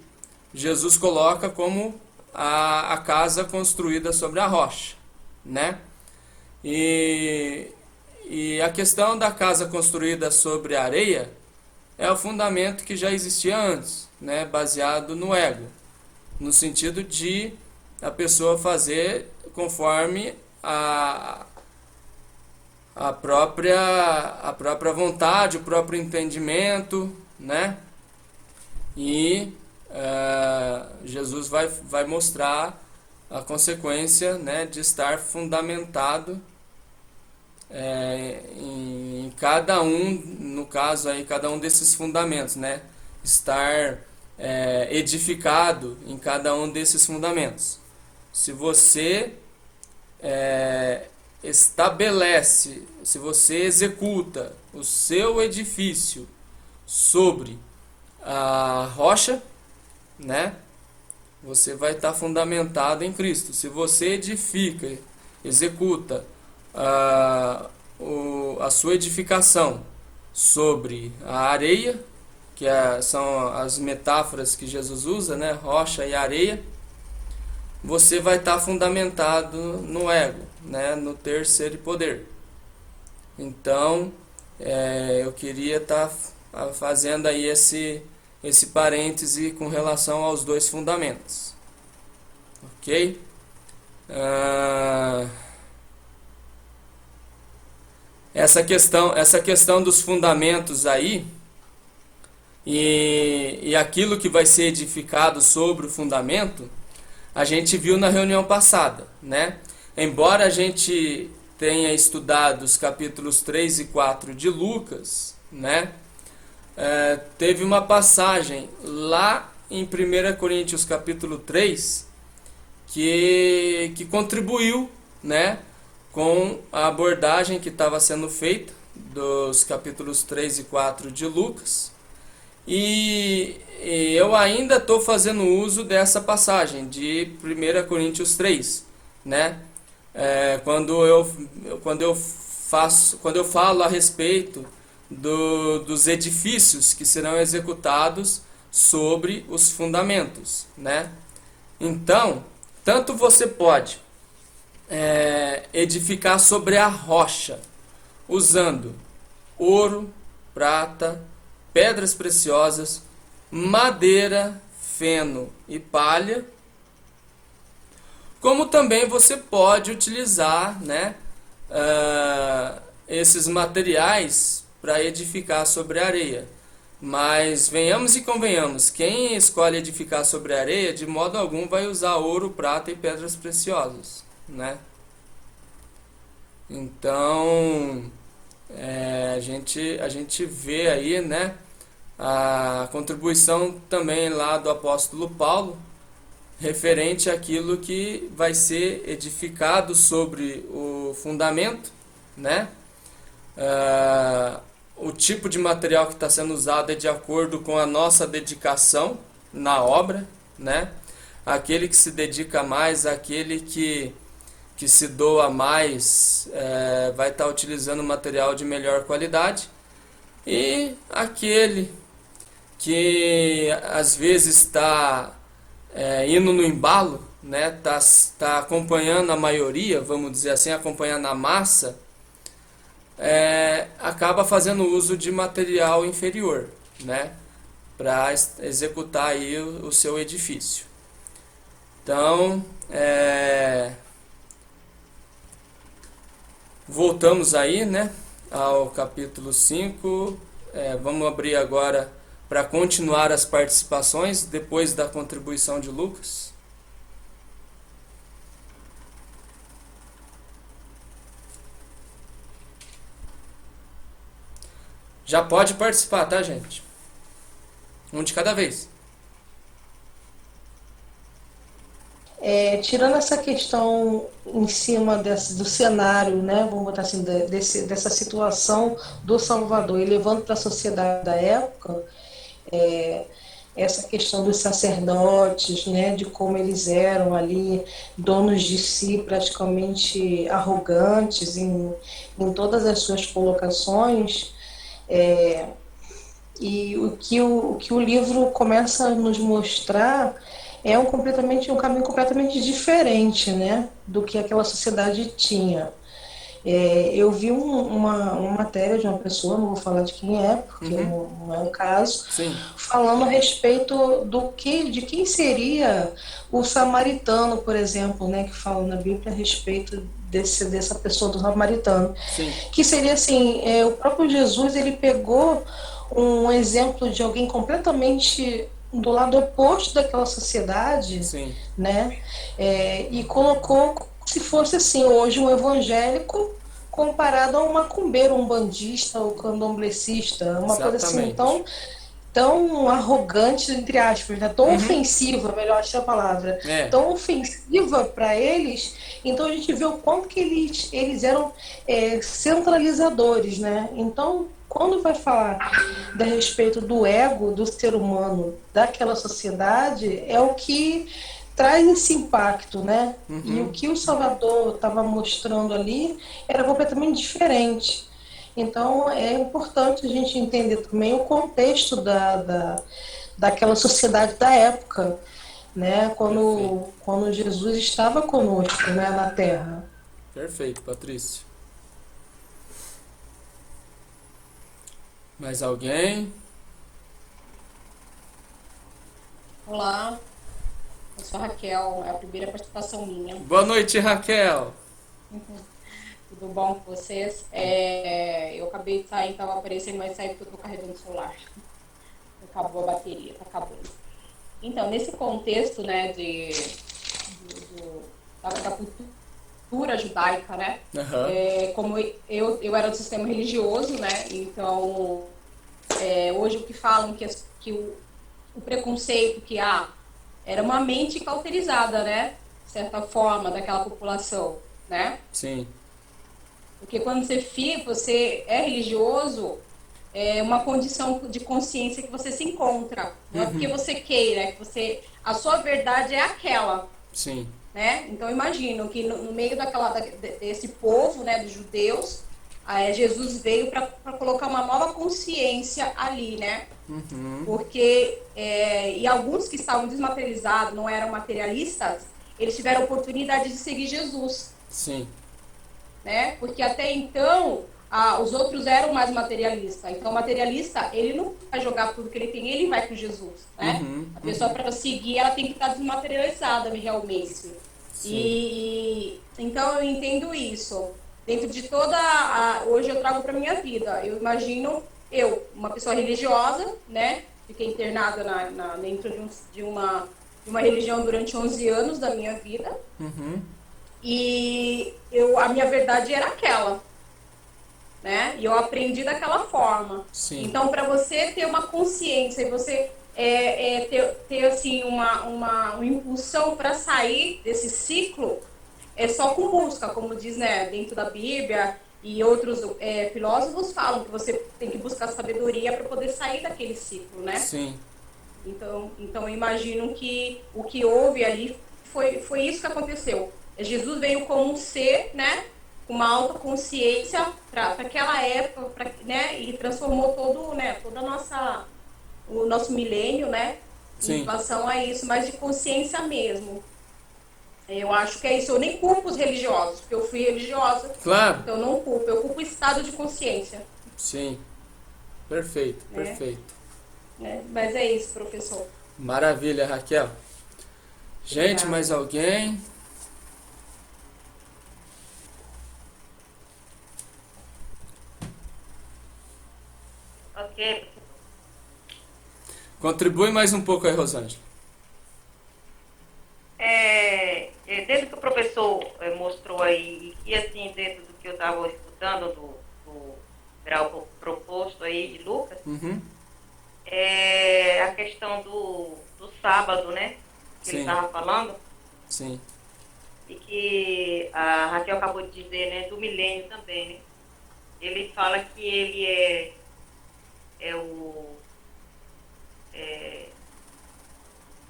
Jesus coloca como a casa construída sobre a rocha, né? E a questão da casa construída sobre a areia é o fundamento que já existia antes, né? Baseado no ego, no sentido de a pessoa fazer conforme a própria vontade, o próprio entendimento, né? E Jesus vai mostrar a consequência, né, de estar fundamentado em cada um, no caso aí, cada um desses fundamentos, né? Estar edificado em cada um desses fundamentos. Se você estabelece, se você executa o seu edifício sobre a rocha, né, você vai estar fundamentado em Cristo. Se você edifica, executa a sua edificação sobre a areia, que são as metáforas que Jesus usa, né, rocha e areia, você vai estar fundamentado no ego, né, no ter, ser e poder. Então, eu queria estar fazendo aí esse parêntese com relação aos 2 fundamentos. Ok? Essa questão dos fundamentos aí, e aquilo que vai ser edificado sobre o fundamento, a gente viu na reunião passada, né? Embora a gente tenha estudado os capítulos 3 e 4 de Lucas, né? Teve uma passagem lá em 1 Coríntios capítulo 3 que contribuiu, né, com a abordagem que estava sendo feita dos capítulos 3 e 4 de Lucas. E eu ainda estou fazendo uso dessa passagem de 1 Coríntios 3, né? Quando eu falo a respeito dos edifícios que serão executados sobre os fundamentos, né? Então, tanto você pode edificar sobre a rocha, usando ouro, prata, pedras preciosas, madeira, feno e palha, como também você pode utilizar, né, esses materiais para edificar sobre a areia. Mas venhamos e convenhamos, quem escolhe edificar sobre a areia, de modo algum vai usar ouro, prata e pedras preciosas, né? Então, a gente vê aí, né, a contribuição também lá do apóstolo Paulo, referente àquilo que vai ser edificado sobre o fundamento, né? O tipo de material que está sendo usado é de acordo com a nossa dedicação na obra, né? Aquele que se dedica mais, aquele que se doa mais, vai estar utilizando material de melhor qualidade, e aquele que às vezes está indo no embalo, né? Tá acompanhando a maioria, vamos dizer assim, acompanhando a massa, acaba fazendo uso de material inferior, né, para executar aí o seu edifício. Então, voltamos aí, né, ao capítulo 5. Vamos abrir agora para continuar as participações depois da contribuição de Lucas. Já pode participar, tá, gente? Um de cada vez. Tirando essa questão em cima do cenário, né, vamos botar assim, dessa situação do Salvador e levando para a sociedade da época, essa questão dos sacerdotes, né, de como eles eram ali donos de si, praticamente arrogantes em todas as suas colocações, e o que o livro começa a nos mostrar é um caminho completamente diferente, né, do que aquela sociedade tinha. Eu vi uma matéria de uma pessoa, não vou falar de quem é, porque não é o caso, Sim. falando a respeito de quem seria o samaritano, por exemplo, né, que fala na Bíblia a respeito dessa pessoa do samaritano. Sim. Que seria assim, o próprio Jesus, ele pegou um exemplo de alguém completamente do lado oposto daquela sociedade, Sim. né, e colocou como se fosse assim, hoje um evangélico comparado a um macumbeiro, um bandista ou candomblecista, uma coisa assim tão arrogante, entre aspas, né? Tão ofensiva, melhor achar a palavra, tão ofensiva para eles. Então a gente vê o quanto que eles eram centralizadores, né? Então, quando vai falar a respeito do ego do ser humano daquela sociedade, é o que traz esse impacto, né? E o que o Salvador estava mostrando ali era completamente diferente. Então é importante a gente entender também o contexto daquela sociedade da época, né? Quando Jesus estava conosco, né, na Terra. Perfeito, Patrícia. Mais alguém? Olá, eu sou a Raquel, é a primeira participação minha. Boa noite, Raquel. Tudo bom com vocês? Eu acabei de sair, estava aparecendo, mas saí porque eu estou carregando o celular. Acabou a bateria, está acabando. Então, nesse contexto, né, da cultura judaica, né, como eu era do sistema religioso, né, então, hoje o que falam que o preconceito que há era uma mente cauterizada, né, de certa forma, daquela população, né? Sim. Porque quando você é religioso, é uma condição de consciência que você se encontra. Não é porque você queira, a sua verdade é aquela. Sim. Né? Então, imagino que no meio desse povo, né, dos judeus, Jesus veio para colocar uma nova consciência ali, né? Porque, e alguns que estavam desmaterializados, não eram materialistas, eles tiveram a oportunidade de seguir Jesus. Sim. Né? Porque até então os outros eram mais materialistas. Então o materialista, ele não vai jogar tudo que ele tem, ele vai com Jesus, né? A pessoa, para seguir, ela tem que estar desmaterializada realmente. E então eu entendo isso dentro de hoje eu trago para minha vida. Eu imagino eu, uma pessoa religiosa, né? Fiquei internada dentro de uma religião durante 11 anos da minha vida. Uhum. E a minha verdade era aquela, né? E eu aprendi daquela forma. Sim. Então, para você ter uma consciência e você ter assim, uma impulsão para sair desse ciclo, é só com busca, como diz, né, dentro da Bíblia, e outros filósofos falam que você tem que buscar sabedoria para poder sair daquele ciclo, né? Sim. Então eu imagino que o que houve ali foi isso que aconteceu. Jesus veio como um ser, né, com uma alta consciência para aquela época, né, e transformou toda o nosso milênio, né, Sim. em relação a isso, mas de consciência mesmo. Eu acho que é isso. Eu nem culpo os religiosos, porque eu fui religiosa. Claro. Então eu não culpo, eu culpo o estado de consciência. Sim. Perfeito, perfeito. Mas é isso, professor. Maravilha, Raquel. Gente, Obrigada. mais alguém? Ok. Contribui mais um pouco aí, Rosângela. Desde que o professor mostrou aí, e assim, dentro do que eu estava escutando, do grau proposto aí de Lucas, Uhum. A questão do sábado, né? Que Sim. ele estava falando, Sim. e que a Raquel acabou de dizer, né? Do milênio também, né? Ele fala que ele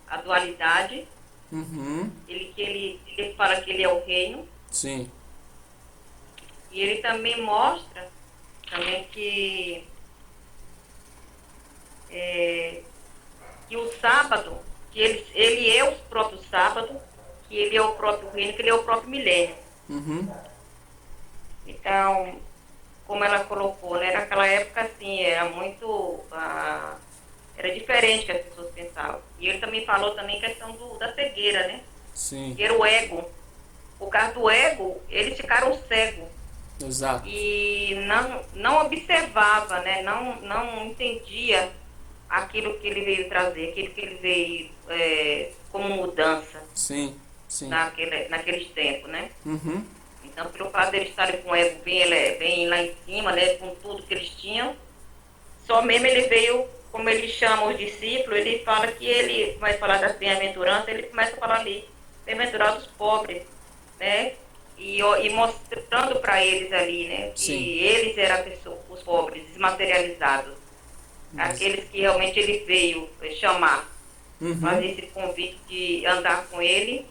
a dualidade. Uhum. Ele fala que ele é o reino. Sim. E ele também mostra também que o sábado, que ele é o próprio sábado, que ele é o próprio reino, que ele é o próprio milênio. Uhum. Então, como ela colocou, né, naquela época assim, era muito era diferente que as pessoas pensavam. E ele também falou também questão da cegueira, né? Sim. Que era o ego. Por causa do ego, eles ficaram cegos. Exato. E não observava, né? Não entendia aquilo que ele veio trazer, aquilo que ele veio como mudança. Sim, sim. Naqueles tempos, né? Uhum. Então, pelo fato deles estarem com o ego bem lá em cima, né? Com tudo que eles tinham, só mesmo ele veio, como ele chama os discípulos, ele fala que ele vai falar das bem-aventuranças, ele começa a falar ali, bem-aventurados pobres, né? E mostrando para eles ali, né? Que Sim. eles eram os pobres, desmaterializados. Aqueles que realmente ele veio chamar, Uhum. fazer esse convite de andar com ele.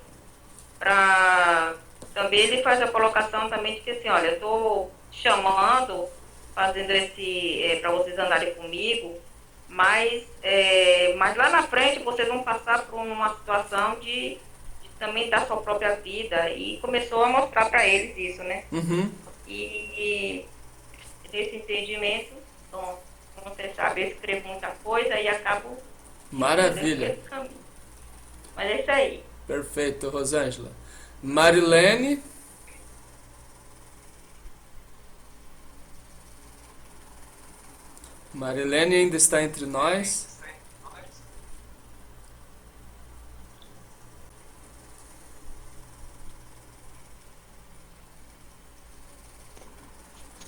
Também ele faz a colocação também de que assim, olha, eu estou chamando, fazendo para vocês andarem comigo, mas lá na frente vocês vão passar por uma situação de também dar sua própria vida, e começou a mostrar para eles isso, né? Uhum. E nesse entendimento, bom, como você sabe, eu escrevo muita coisa e acabo... Maravilha. Mas é isso aí. Perfeito, Rosângela. Marilene. Marilene ainda está entre nós.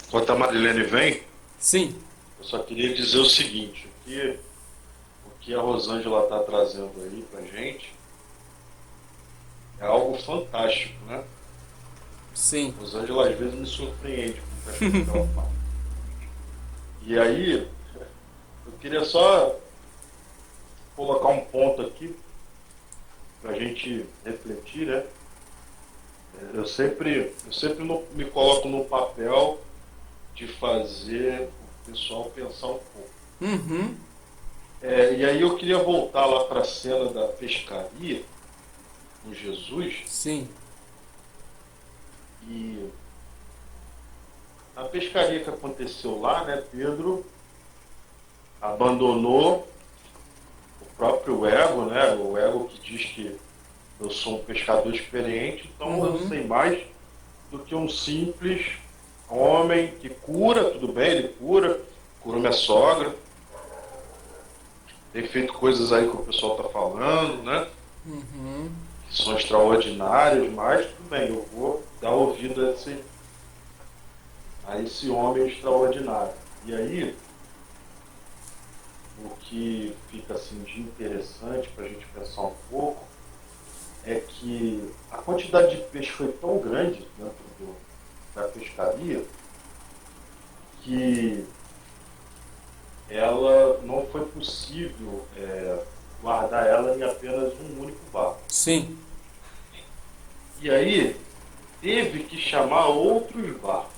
Enquanto a Marilene vem, Sim. eu só queria dizer o seguinte, o que a Rosângela está trazendo aí pra gente é algo fantástico, né? Sim. A Rosângela às vezes me surpreende com o que ela fala. E aí, eu queria só colocar um ponto aqui pra gente refletir, né? Eu sempre me coloco no papel de fazer o pessoal pensar um pouco. Uhum. E aí eu queria voltar lá para a cena da pescaria com Jesus. Sim. E a pescaria que aconteceu lá, né, Pedro abandonou o próprio ego, né, o ego que diz que eu sou um pescador experiente, então eu sei mais do que um simples homem que cura, tudo bem, ele curou minha sogra, tem feito coisas aí que o pessoal está falando, né? Uhum. Que são extraordinárias, mas tudo bem, eu vou dar ouvido a esse homem extraordinário. E aí, o que fica assim de interessante para a gente pensar um pouco é que a quantidade de peixe foi tão grande dentro da pescaria que ela não foi possível guardar ela em apenas um único barco. Sim. E aí teve que chamar outros barcos.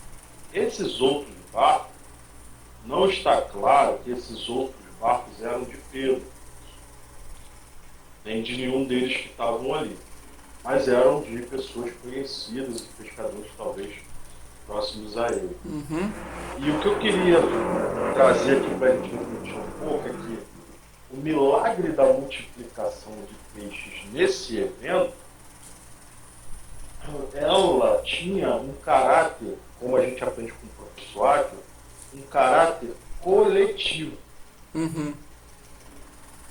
Esses outros barcos, não está claro que esses outros barcos eram de Pedro, nem de nenhum deles que estavam ali, mas eram de pessoas conhecidas e pescadores talvez próximos a ele. Uhum. E o que eu queria trazer aqui para a gente refletir um pouco é que o milagre da multiplicação de peixes nesse evento, ela tinha um caráter, como a gente aprende com o professor Áquila, um caráter coletivo. Uhum.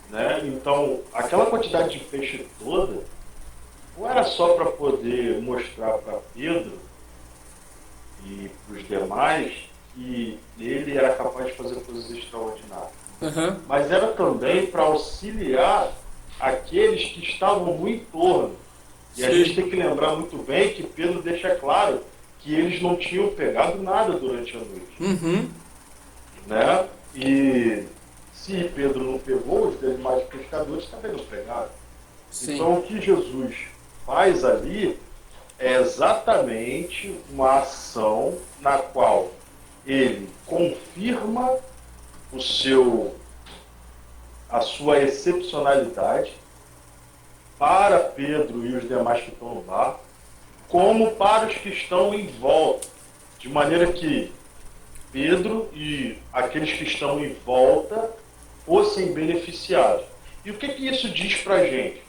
Né? Então, aquela quantidade de peixe toda não era só para poder mostrar para Pedro e para os demais que ele era capaz de fazer coisas extraordinárias. Uhum. Mas era também para auxiliar aqueles que estavam no entorno. E a gente tem que lembrar muito bem que Pedro deixa claro que eles não tinham pegado nada durante a noite. Uhum. Né? E se Pedro não pegou, os demais pescadores também não pegaram. Sim. Então o que Jesus faz ali é exatamente uma ação na qual ele confirma a sua excepcionalidade para Pedro e os demais que estão no barco, como para os que estão em volta, de maneira que Pedro e aqueles que estão em volta fossem beneficiados. E o que isso diz para a gente?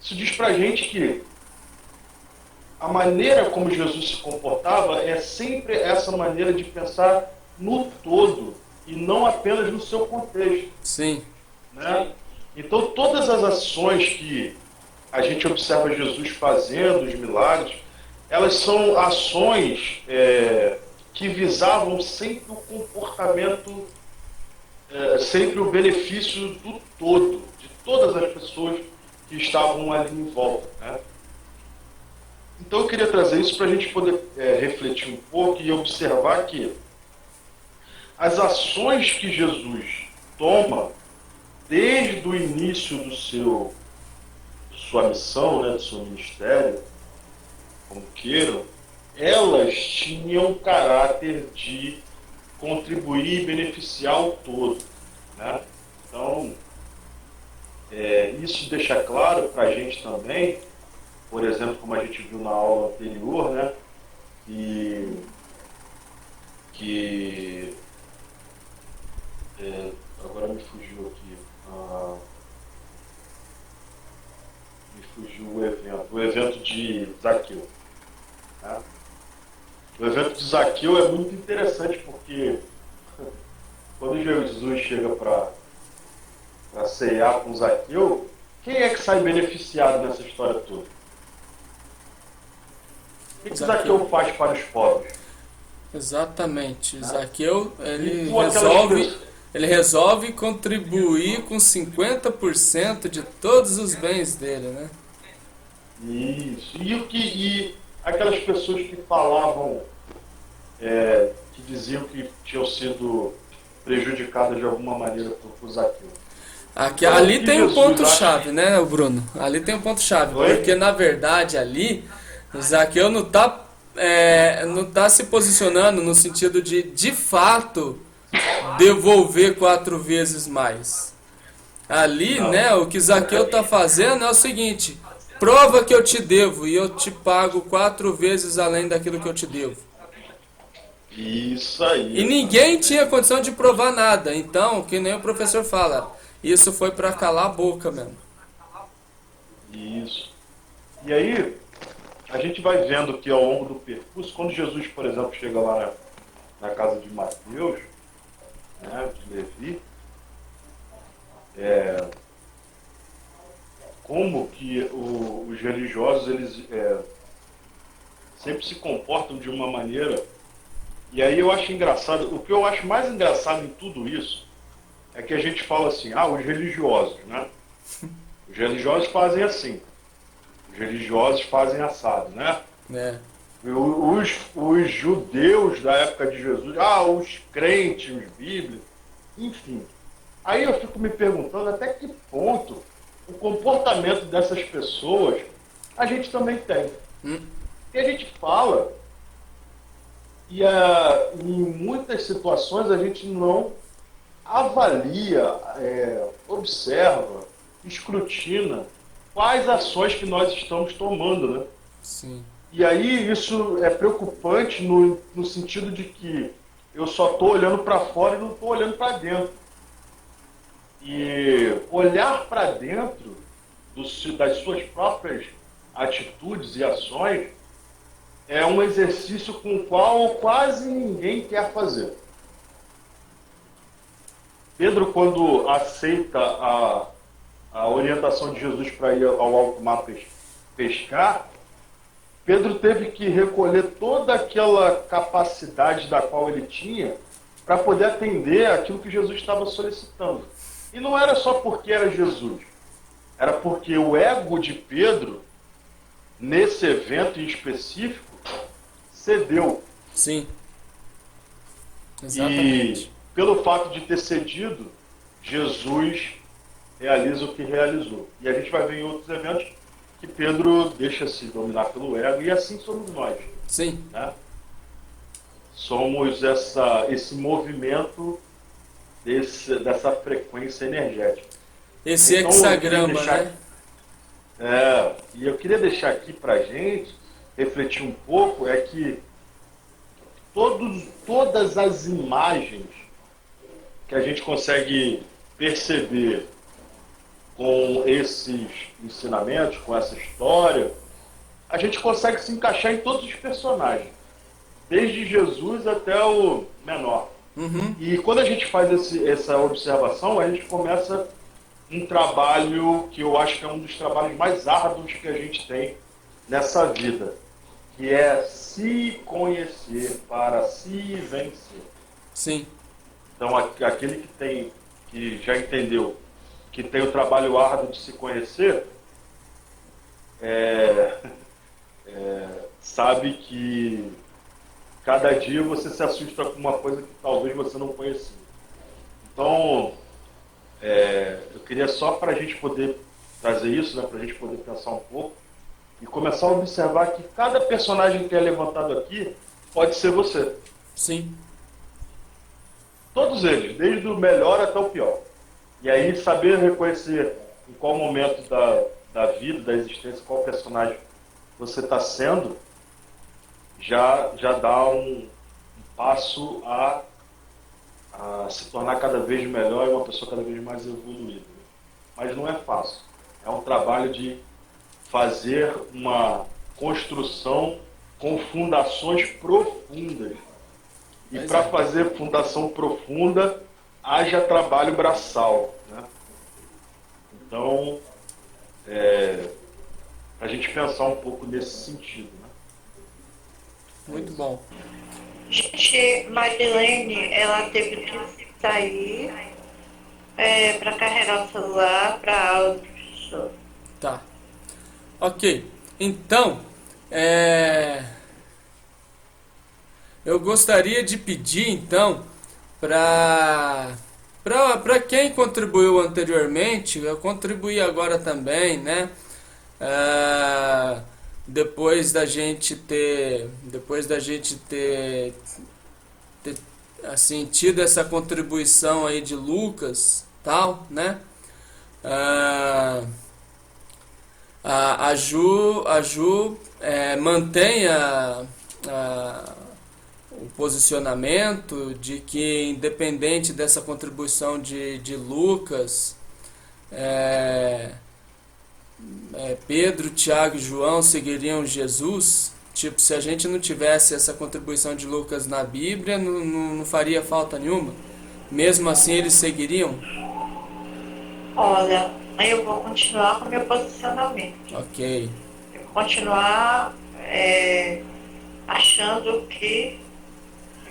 Isso diz para a gente que a maneira como Jesus se comportava é sempre essa maneira de pensar no todo e não apenas no seu contexto. Sim. Né? Então todas as ações que a gente observa Jesus fazendo, os milagres, elas são ações que visavam sempre o comportamento, sempre o benefício do todo, de todas as pessoas que estavam ali em volta. Né? Então eu queria trazer isso para a gente poder refletir um pouco e observar que as ações que Jesus toma desde o início sua missão, né, do seu ministério, como queiram, elas tinham caráter de contribuir e beneficiar o todo. Né? Então, isso deixa claro para a gente também, por exemplo, como a gente viu na aula anterior, né, que agora me fugiu aqui. Me fugiu o evento de Zaqueu. Né? O evento de Zaqueu é muito interessante porque quando Jesus chega para ceiar com Zaqueu, quem é que sai beneficiado nessa história toda? O que Zaqueu faz para os pobres? Exatamente. Né? Zaqueu, ele resolve contribuir com 50% de todos os bens dele, né? Isso. E aquelas pessoas que falavam, que diziam que tinham sido prejudicadas de alguma maneira por Zaqueu. Ali tem um ponto-chave, né, Bruno? Ali tem um ponto-chave, porque na verdade ali, o Zaqueu não tá se posicionando no sentido de fato, devolver 4 vezes mais. Ali, né, o que Zaqueu está fazendo é o seguinte: prova que eu te devo e eu te pago 4 vezes além daquilo que eu te devo. Isso aí. E ninguém tinha condição de provar nada. Então, que nem o professor fala, isso foi para calar a boca mesmo. Isso. E aí, a gente vai vendo que ao longo do percurso, quando Jesus, por exemplo, chega lá na casa de Mateus, né, de Levi, religiosos, eles sempre se comportam de uma maneira. E aí eu acho engraçado, o que eu acho mais engraçado em tudo isso é que a gente fala assim, os religiosos, né? Os religiosos fazem assim, os religiosos fazem assado, né? Os judeus da época de Jesus, os crentes, os bíblicos, enfim. Aí eu fico me perguntando até que ponto o comportamento dessas pessoas a gente também tem. E a gente fala, e em muitas situações a gente não avalia, observa, escrutina quais ações que nós estamos tomando, né? Sim. E aí isso é preocupante no sentido de que eu só estou olhando para fora e não estou olhando para dentro. E olhar para dentro das suas próprias atitudes e ações é um exercício com o qual quase ninguém quer fazer. Pedro, quando aceita a orientação de Jesus para ir ao alto mar pescar, Pedro teve que recolher toda aquela capacidade da qual ele tinha para poder atender aquilo que Jesus estava solicitando. E não era só porque era Jesus, era porque o ego de Pedro, nesse evento em específico, cedeu. Sim. Exatamente. E pelo fato de ter cedido, Jesus realiza o que realizou. E a gente vai ver em outros eventos que Pedro deixa-se dominar pelo ego, e assim somos nós. Sim. Né? Somos esse movimento dessa frequência energética. Esse então, hexagrama, né? E eu queria deixar aqui pra gente refletir um pouco, é que todas as imagens que a gente consegue perceber com esses ensinamentos, com essa história, a gente consegue se encaixar em todos os personagens, desde Jesus até o menor. E quando a gente faz essa observação, a gente começa um trabalho que eu acho que é um dos trabalhos mais árduos que a gente tem nessa vida, que é se conhecer para se vencer. Sim. Então, aquele que já entendeu que tem o trabalho árduo de se conhecer, sabe que cada dia você se assusta com uma coisa que talvez você não conhecia. Então, eu queria só para a gente poder trazer isso, né, para a gente poder pensar um pouco e começar a observar que cada personagem que é levantado aqui pode ser você. Sim. Todos eles, desde o melhor até o pior. E aí saber reconhecer em qual momento da vida, da existência, qual personagem você está sendo, já dá um passo a se tornar cada vez melhor e uma pessoa cada vez mais evoluída. Mas não é fácil. É um trabalho de fazer uma construção com fundações profundas. E para fazer fundação profunda, haja trabalho braçal. Né? Então, a gente pensar um pouco nesse sentido. Né? Muito bom. Gente, Madeleine, ela teve que sair para carregar o celular para áudio. Tá. Ok. Então, eu gostaria de pedir, então, para quem contribuiu anteriormente, eu contribuí agora também, né? Depois da gente ter assim, tido essa contribuição aí de Lucas, tal, né? A Ju mantém o posicionamento de que, independente dessa contribuição de Lucas, Pedro, Tiago e João seguiriam Jesus. Tipo, se a gente não tivesse essa contribuição de Lucas na Bíblia, não faria falta nenhuma. Mesmo assim, eles seguiriam? Olha, eu vou continuar com o meu posicionamento. Ok. Eu continuar achando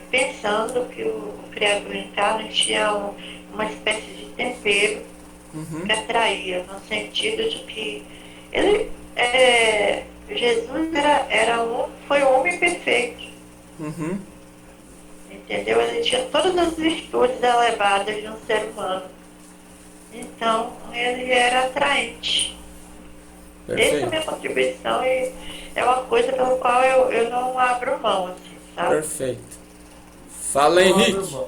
pensando que o Criador em carne tinha uma espécie de tempero que atraía, no sentido de que ele, Jesus foi um homem perfeito. Entendeu? Ele tinha todas as virtudes elevadas de um ser humano. Então, ele era atraente. Perfeito. Essa é a minha contribuição e é uma coisa pela qual eu não abro mão, assim, sabe? Perfeito. Fala, Henrique.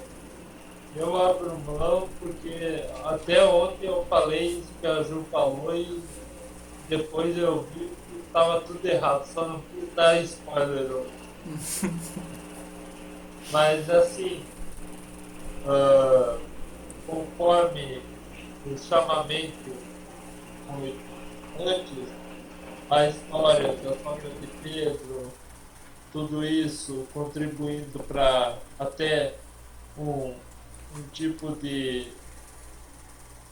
Eu abro mão porque até ontem eu falei isso que a Ju falou e depois eu vi que estava tudo errado, só não quis dar spoiler hoje. Mas assim, conforme o chamamento foi antes, a história da sogra de Pedro, tudo isso contribuindo para até um tipo de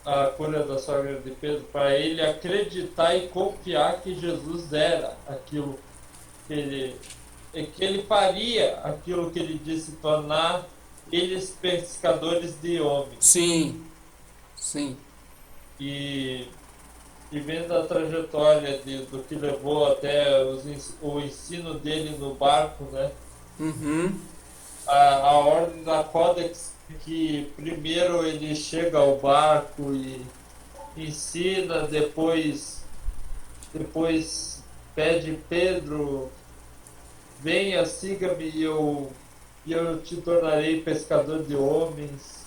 a cura da sogra de Pedro, para ele acreditar e confiar que Jesus era aquilo que ele faria, aquilo que ele disse, tornar eles pescadores de homens. Sim, sim. E vendo a trajetória do que levou até o ensino dele no barco, né? A ordem da Codex, que primeiro ele chega ao barco e ensina, depois pede Pedro, venha, siga-me e eu te tornarei pescador de homens.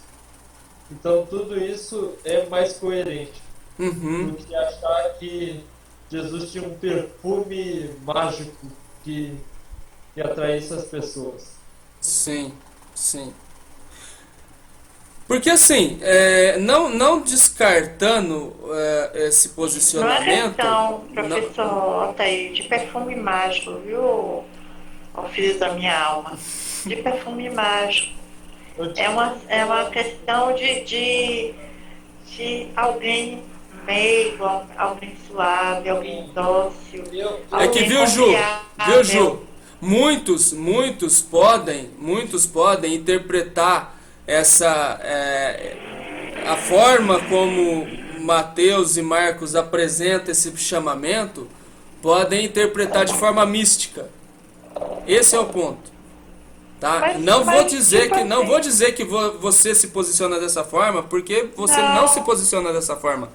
Então tudo isso é mais coerente do que achar que Jesus tinha um perfume mágico que atraísse as pessoas. Sim, sim. Porque assim, não descartando esse posicionamento... Não é questão, professor Altair, de perfume mágico, viu, ó filho da minha alma? De perfume mágico. É uma questão de alguém meigo, alguém suave, alguém dócil. É que, viu, Ju? Muitos podem interpretar a forma como Mateus e Marcos apresentam esse chamamento, podem interpretar de forma mística. Esse é o ponto, tá? Não vou dizer que você se posiciona dessa forma, porque você não se posiciona dessa forma.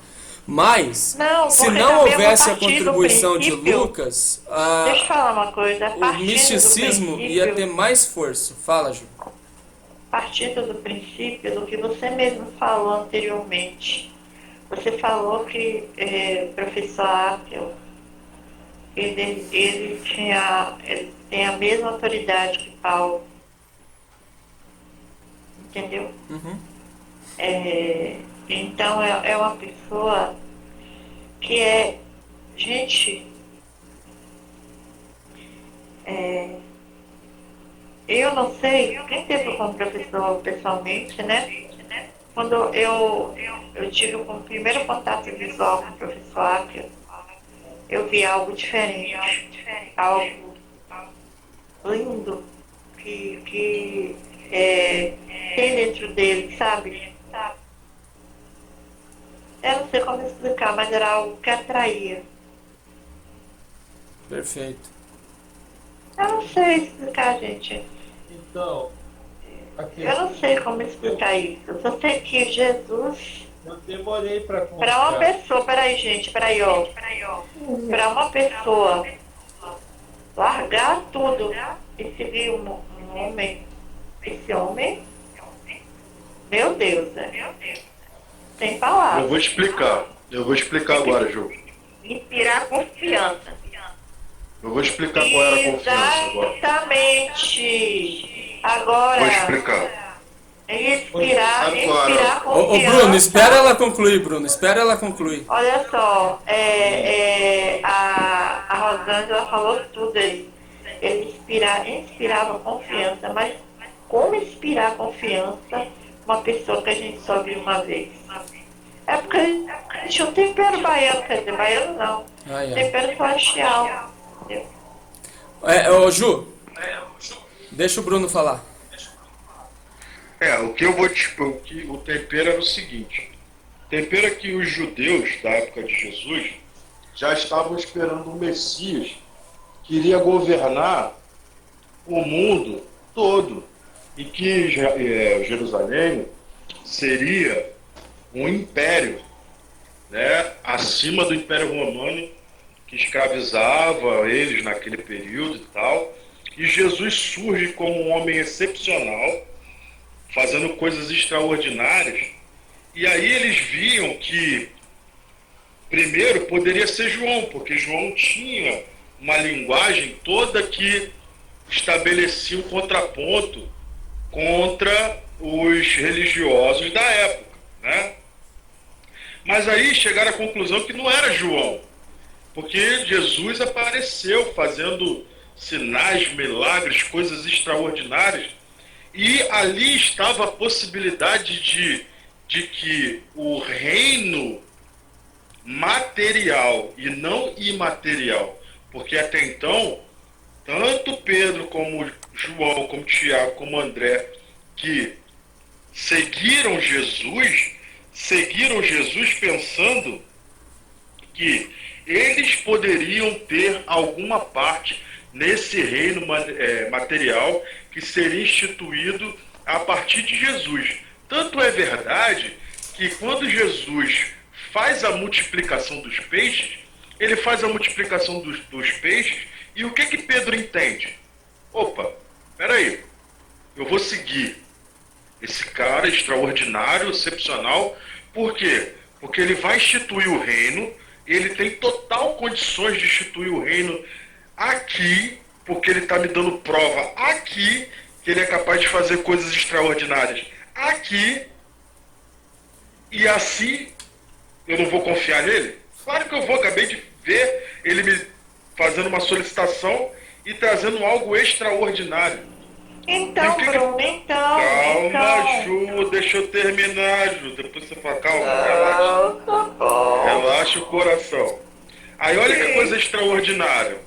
Mas, se não houvesse a contribuição de Lucas, deixa eu falar uma coisa. O misticismo ia ter mais força. Fala, Ju. Partindo do princípio do que você mesmo falou anteriormente. Você falou que o professor Áquil, ele tem a mesma autoridade que Paulo. Entendeu? Então é uma pessoa que gente, eu não sei, quem teve como professor pessoalmente, né? Quando eu tive o primeiro contato visual com o professor Áquil, eu vi algo diferente, algo lindo que tem dentro dele, sabe? Eu não sei como explicar, mas era algo que atraía. Perfeito. Eu não sei explicar, gente. Então, eu não sei como explicar isso. Eu só sei que Jesus... Eu demorei para confiar. Para uma pessoa... Peraí, gente. Peraí, ó. Para uma pessoa largar tudo e seguir um homem... Esse homem... Meu Deus, né? Sem palavras. Eu vou explicar agora, Ju. Inspirar confiança. Eu vou explicar qual era a confiança agora. Exatamente. Agora. Vou explicar. Inspirar confiança. Ô, Bruno, espera ela concluir, Bruno. Espera ela concluir. Olha só, a Rosângela falou tudo aí. Ele inspirava confiança, mas como inspirar confiança uma pessoa que a gente só viu uma vez? É porque a gente não tem tempero baiano, quer dizer, baiano não. Tempero celestial. Ô Ju, deixa o Bruno falar. O que eu vou te. O tempero era o seguinte: o tempero é que os judeus da época de Jesus já estavam esperando um Messias que iria governar o mundo todo e que Jerusalém seria um império, né, acima do Império Romano que escravizava eles naquele período e tal. E Jesus surge como um homem excepcional, fazendo coisas extraordinárias. E aí eles viam que primeiro poderia ser João, porque João tinha uma linguagem toda que estabelecia um contraponto contra os religiosos da época, né? Mas aí chegaram à conclusão que não era João, porque Jesus apareceu fazendo sinais, milagres, coisas extraordinárias, e ali estava a possibilidade de que o reino material e não imaterial, porque até então, tanto Pedro como João, como Tiago, como André, que seguiram Jesus pensando que eles poderiam ter alguma parte nesse reino material que seria instituído a partir de Jesus. Tanto é verdade que quando Jesus faz a multiplicação dos peixes, ele faz a multiplicação dos peixes, e o que Pedro entende? Opa, peraí, eu vou seguir esse cara extraordinário, excepcional. Por quê? Porque ele vai instituir o reino, ele tem total condições de instituir o reino aqui, porque ele está me dando prova aqui que ele é capaz de fazer coisas extraordinárias aqui, e assim eu não vou confiar nele? Claro que eu vou. Acabei de ver ele me fazendo uma solicitação e trazendo algo extraordinário. Então, Bruno, Calma, Ju, deixa eu terminar, Ju. Depois você fala, calma, relaxa. Tá bom. Relaxa o coração. Aí olha que coisa extraordinária.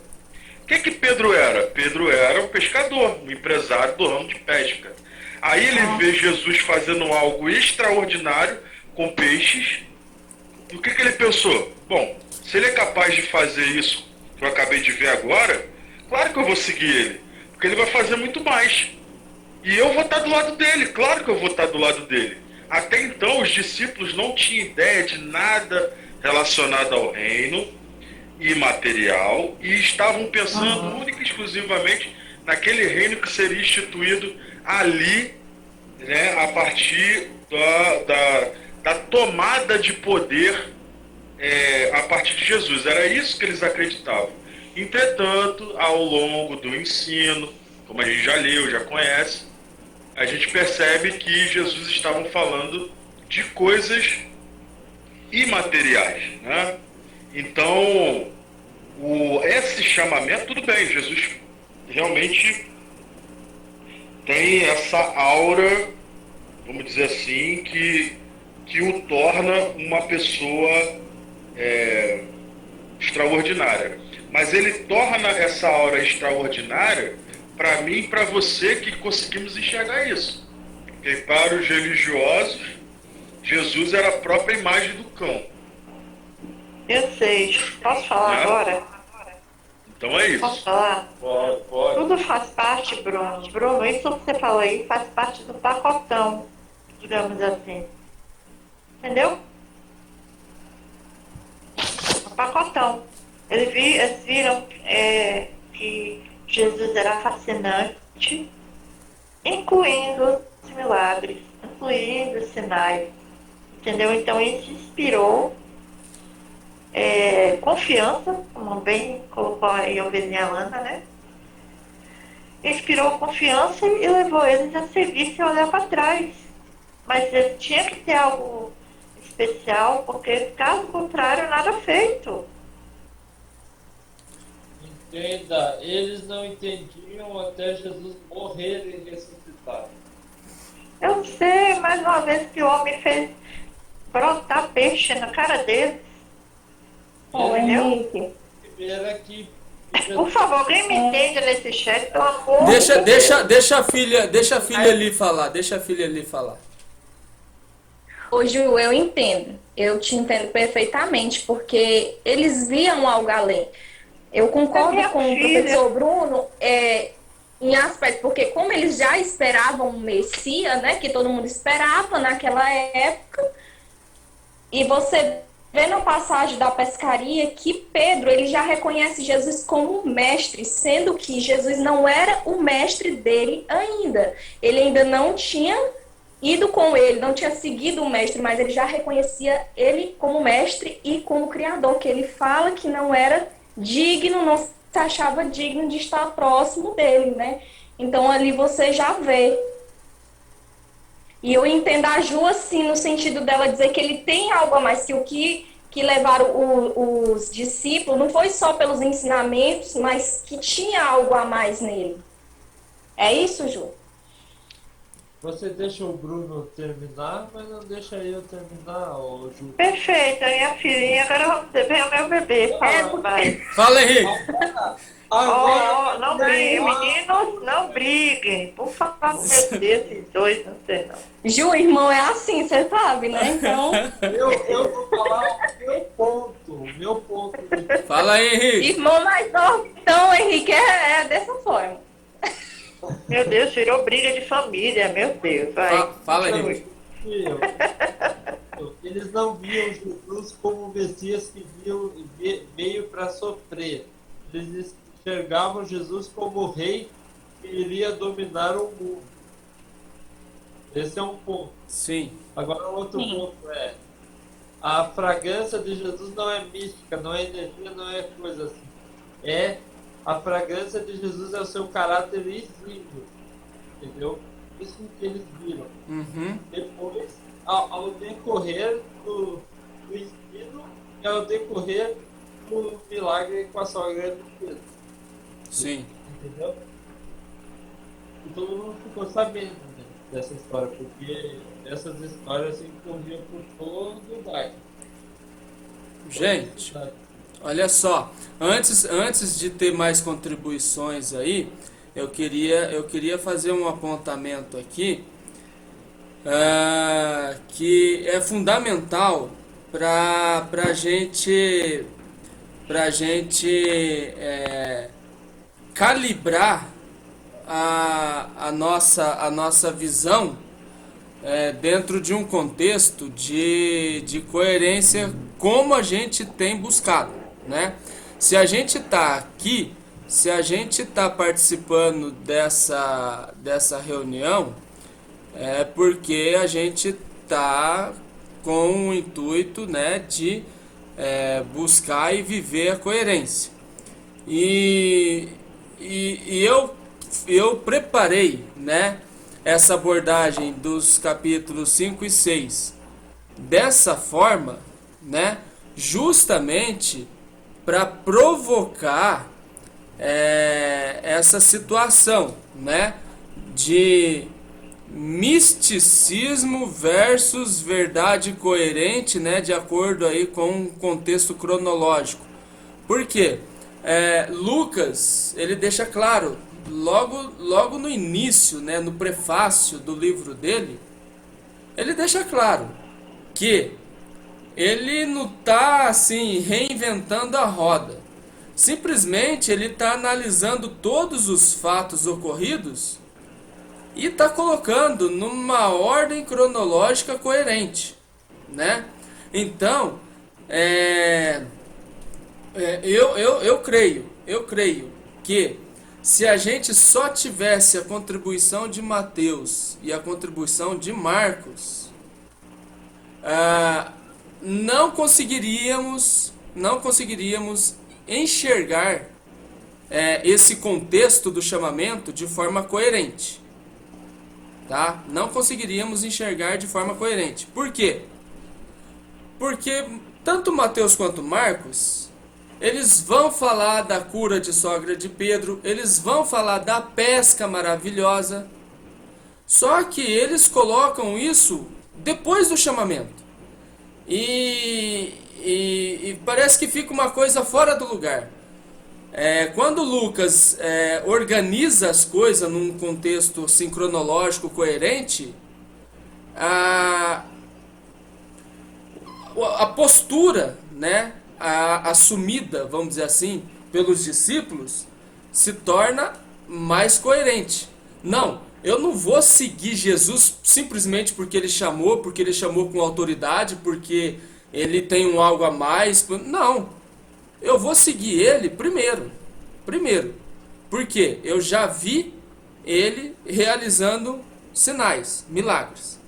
O que Pedro era? Pedro era um pescador, um empresário do ramo de pesca. Aí ele vê Jesus fazendo algo extraordinário com peixes. E o que ele pensou? Bom, se ele é capaz de fazer isso que eu acabei de ver agora, claro que eu vou seguir ele, porque ele vai fazer muito mais. E eu vou estar do lado dele, claro que eu vou estar do lado dele. Até então, os discípulos não tinham ideia de nada relacionado ao reino imaterial e estavam pensando única e exclusivamente naquele reino que seria instituído ali, né, a partir da tomada de poder a partir de Jesus. Era isso que eles acreditavam. Entretanto, ao longo do ensino, como a gente já leu, já conhece, a gente percebe que Jesus estava falando de coisas imateriais, né? Então, esse chamamento, tudo bem, Jesus realmente tem essa aura, vamos dizer assim, que o torna uma pessoa extraordinária. Mas ele torna essa aura extraordinária para mim e para você, que conseguimos enxergar isso. Porque para os religiosos, Jesus era a própria imagem do cão. Eu sei. Posso falar agora? Então é isso. Posso falar? Pode. Tudo faz parte, Bruno. Bruno, isso que você falou aí faz parte do pacotão, digamos assim. Entendeu? O pacotão. Eles viram que Jesus era fascinante, incluindo os milagres, incluindo os sinais. Entendeu? Então isso inspirou confiança, como bem colocou aí a ovelhinha Lana, né? Inspirou confiança e levou eles a seguir sem olhar para trás. Mas tinha que ter algo especial, porque caso contrário, nada feito. Entenda, eles não entendiam até Jesus morrer e ressuscitar. Eu sei, mais uma vez que o homem fez brotar peixe na cara deles. Ô, Henrique. Primeiro é que Por favor, alguém me entende nesse chat, pelo amor Deixa, de Deus. deixa a filha ali falar, deixa a filha ali falar. Ô, Ju, eu entendo. Eu te entendo perfeitamente, porque eles viam algo além. Eu concordo minha com o filha. professor Bruno em aspecto, porque como eles já esperavam o Messias, né, que todo mundo esperava naquela época, e você vê na passagem da pescaria que Pedro, ele já reconhece Jesus como mestre, sendo que Jesus não era o mestre dele ainda. Ele ainda não tinha ido com ele, não tinha seguido o mestre, mas ele já reconhecia ele como mestre e como criador, que ele fala que não era digno, não se achava digno de estar próximo dele, né? Então ali você já vê. E eu entendo a Ju, assim, no sentido dela dizer que ele tem algo a mais, que o que levaram os discípulos não foi só pelos ensinamentos, mas que tinha algo a mais nele. É isso, Ju? Você deixa o Bruno terminar, mas não deixa eu terminar, ô Ju. Perfeito, a minha filhinha, agora vamos ver o meu bebê. Vai. Fala, Henrique. Oh, não briguem, meninos, não briguem. Por favor, meu Deus, esses dois, não sei não. Ju, irmão, é assim, você sabe, né? Então, Eu vou falar o meu ponto. Fala aí, Henrique. irmão mais novo, então, Henrique, é dessa forma. Meu Deus, virou briga de família, meu Deus. Vai. Fala, Henrique. Eles não viam Jesus como o Messias que veio para sofrer. Eles enxergavam Jesus como o rei que iria dominar o mundo. Esse é um ponto. Sim. Agora, outro ponto é: a fragrância de Jesus não é mística, não é energia, não é coisa assim. A fragrância de Jesus é o seu caráter visível. Entendeu? Isso que eles viram. Uhum. Depois, ao decorrer do ensino e ao decorrer do milagre com a sogra de Pedro. Sim. Entendeu? E todo mundo ficou sabendo, né, dessa história, porque essas histórias se corriam por todo o bairro. Gente, olha só. Antes de ter mais contribuições aí, eu queria fazer um apontamento aqui que é fundamental para a gente calibrar a nossa visão dentro de um contexto de coerência como a gente tem buscado, né? Se a gente está aqui, se a gente está participando dessa reunião, é porque a gente está com o intuito, né, de buscar e viver a coerência. E eu preparei, né, essa abordagem dos capítulos 5 e 6 dessa forma, né, justamente para provocar essa situação, né, de misticismo versus verdade coerente, né, de acordo aí com o contexto cronológico. Por quê? Lucas, ele deixa claro, logo no início, né, no prefácio do livro dele, ele deixa claro que ele não está assim reinventando a roda. Simplesmente ele está analisando todos os fatos ocorridos e está colocando numa ordem cronológica coerente, né? Então, eu creio que se a gente só tivesse a contribuição de Mateus e a contribuição de Marcos, não conseguiríamos enxergar esse contexto do chamamento de forma coerente, tá? Não conseguiríamos enxergar de forma coerente. Por quê? Porque tanto Mateus quanto Marcos, eles vão falar da cura de sogra de Pedro, eles vão falar da pesca maravilhosa, só que eles colocam isso depois do chamamento. E parece que fica uma coisa fora do lugar. Quando Lucas organiza as coisas num contexto sincronológico coerente, a postura, né, assumida, vamos dizer assim, pelos discípulos, se torna mais coerente. Não, eu não vou seguir Jesus simplesmente porque ele chamou com autoridade, porque ele tem um algo a mais. Não, eu vou seguir ele primeiro. Porque eu já vi ele realizando sinais, milagres.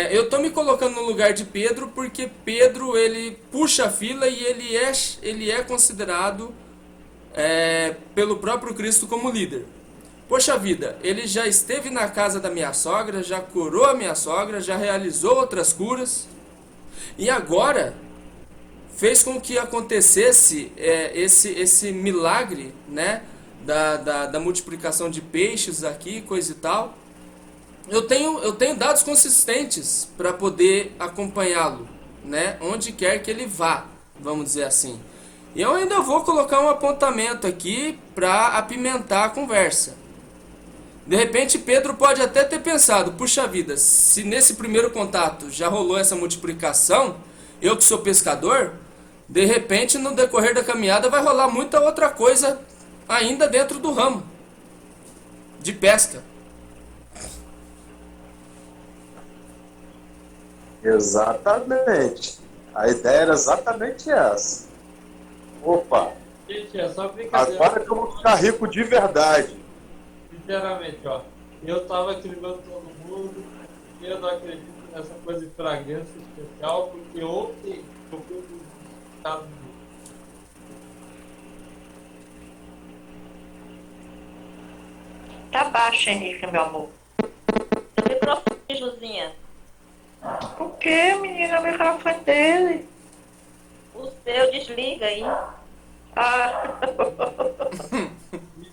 Eu estou me colocando no lugar de Pedro porque Pedro, ele puxa a fila e ele é considerado pelo próprio Cristo como líder. Poxa vida, ele já esteve na casa da minha sogra, já curou a minha sogra, já realizou outras curas e agora fez com que acontecesse esse milagre, né, da multiplicação de peixes aqui, coisa e tal. Eu tenho dados consistentes para poder acompanhá-lo, né, onde quer que ele vá, vamos dizer assim. E eu ainda vou colocar um apontamento aqui para apimentar a conversa. De repente Pedro pode até ter pensado, puxa vida, se nesse primeiro contato já rolou essa multiplicação, eu que sou pescador, de repente no decorrer da caminhada vai rolar muita outra coisa ainda dentro do ramo de pesca. Exatamente. A ideia era exatamente essa. Opa, Gente, é só brincadeira. agora que eu vou ficar rico de verdade. Sinceramente, ó. Eu tava crivando todo mundo. Eu não acredito nessa coisa de fragrância especial, porque ontem eu fui visitado. Tá baixo, Henrique, meu amor. Microfone, Josinha. O que, menina? O microfone dele. O seu desliga aí. Ah.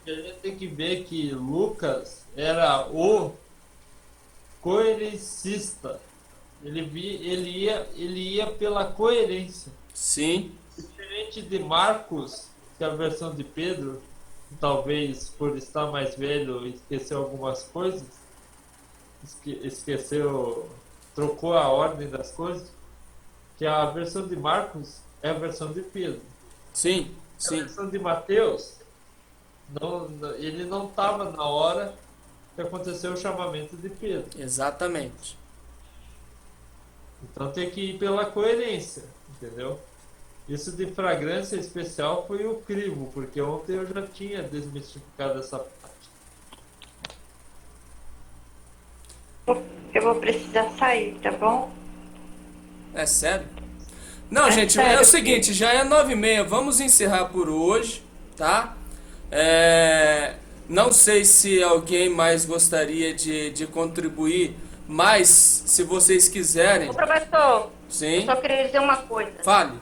A gente tem que ver que Lucas era o coerencista. Ele ia pela coerência. Sim. Diferente de Marcos, que é a versão de Pedro, talvez por estar mais velho esqueceu algumas coisas, trocou a ordem das coisas, que a versão de Marcos é a versão de Pedro. Sim, A sim. versão de Mateus, ele não estava na hora que aconteceu o chamamento de Pedro. Exatamente. Então tem que ir pela coerência, entendeu? Isso de fragrância especial foi o crivo, porque ontem eu já tinha desmistificado essa parte. Eu vou precisar sair, tá bom? É sério? Não, É gente, sério, é o seguinte, já é 9h30, vamos encerrar por hoje, tá? Não sei se alguém mais gostaria de contribuir, mas se vocês quiserem... Ô, professor, Sim, eu só queria dizer uma coisa. fale.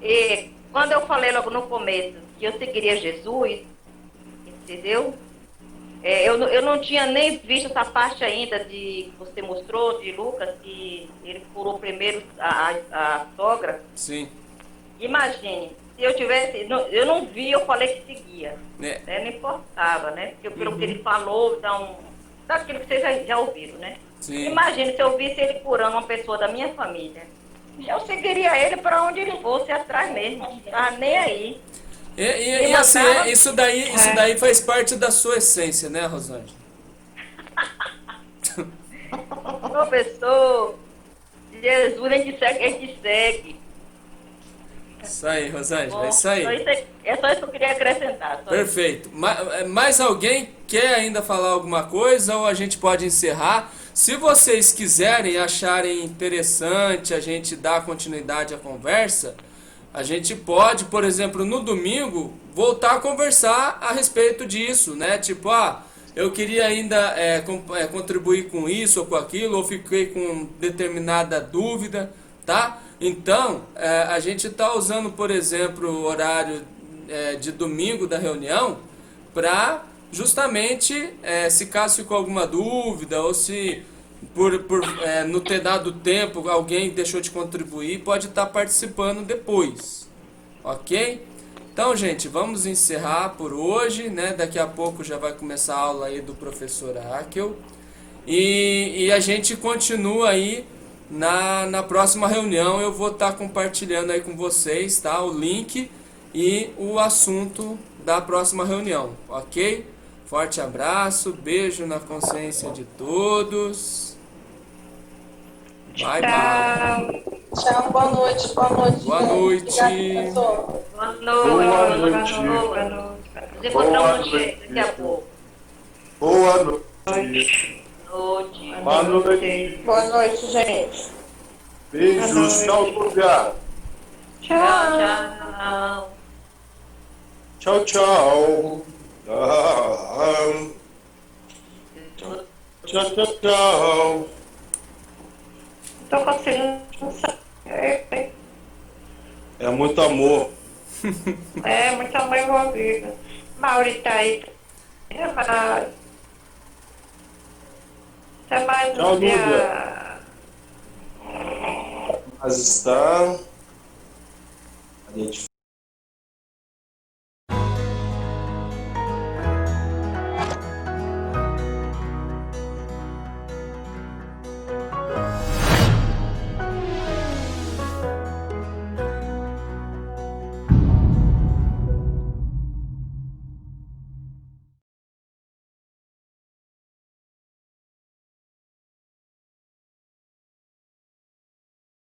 E quando eu falei logo no começo que eu seguiria Jesus, entendeu? Eu não tinha nem visto essa parte ainda que você mostrou de Lucas, que ele curou primeiro a sogra. Sim. Imagine, se eu tivesse, eu não vi, eu falei que seguia. É. Não importava, né? Porque pelo que ele falou, então, daquilo que vocês já ouviram, né? Sim. Imagine se eu visse ele curando uma pessoa da minha família. Eu seguiria ele para onde ele fosse, atrás mesmo. Não tava nem aí. E assim, isso daí faz parte da sua essência, né, Rosângela? Professor, Jesus, a gente segue. Isso aí, Rosângela, Bom, é isso aí. É só isso que eu queria acrescentar. Só Perfeito. Mais alguém quer ainda falar alguma coisa ou a gente pode encerrar? Se vocês quiserem, acharem interessante a gente dar continuidade à conversa, a gente pode, por exemplo, no domingo, voltar a conversar a respeito disso, né? Tipo, eu queria ainda contribuir com isso ou com aquilo, ou fiquei com determinada dúvida, tá? Então, a gente está usando, por exemplo, o horário de domingo da reunião para justamente, se caso ficou alguma dúvida ou se por não ter dado tempo alguém deixou de contribuir, pode estar participando depois, Ok? Então, gente, vamos encerrar por hoje, né? Daqui a pouco já vai começar a aula aí do professor Akel. E a gente continua aí na próxima reunião. Eu vou estar compartilhando aí com vocês, tá? O link e o assunto da próxima reunião, ok? Forte abraço, beijo na consciência de todos. Bye, bye. Tchau, boa noite, boa noite. Boa noite. Obrigada, professor. Boa noite. Boa noite. Nos encontramos daqui a pouco. Boa noite. Boa noite. Boa noite, gente. Beijos, tchau, lugar. Tchau. Tchau, tchau. Tchau, tchau, tchau. Estou conseguindo saber. É muito amor. É, muito amor envolvido. Mauri tá aí. É mais. Até mais Tchau, um dia. Mas está. A gente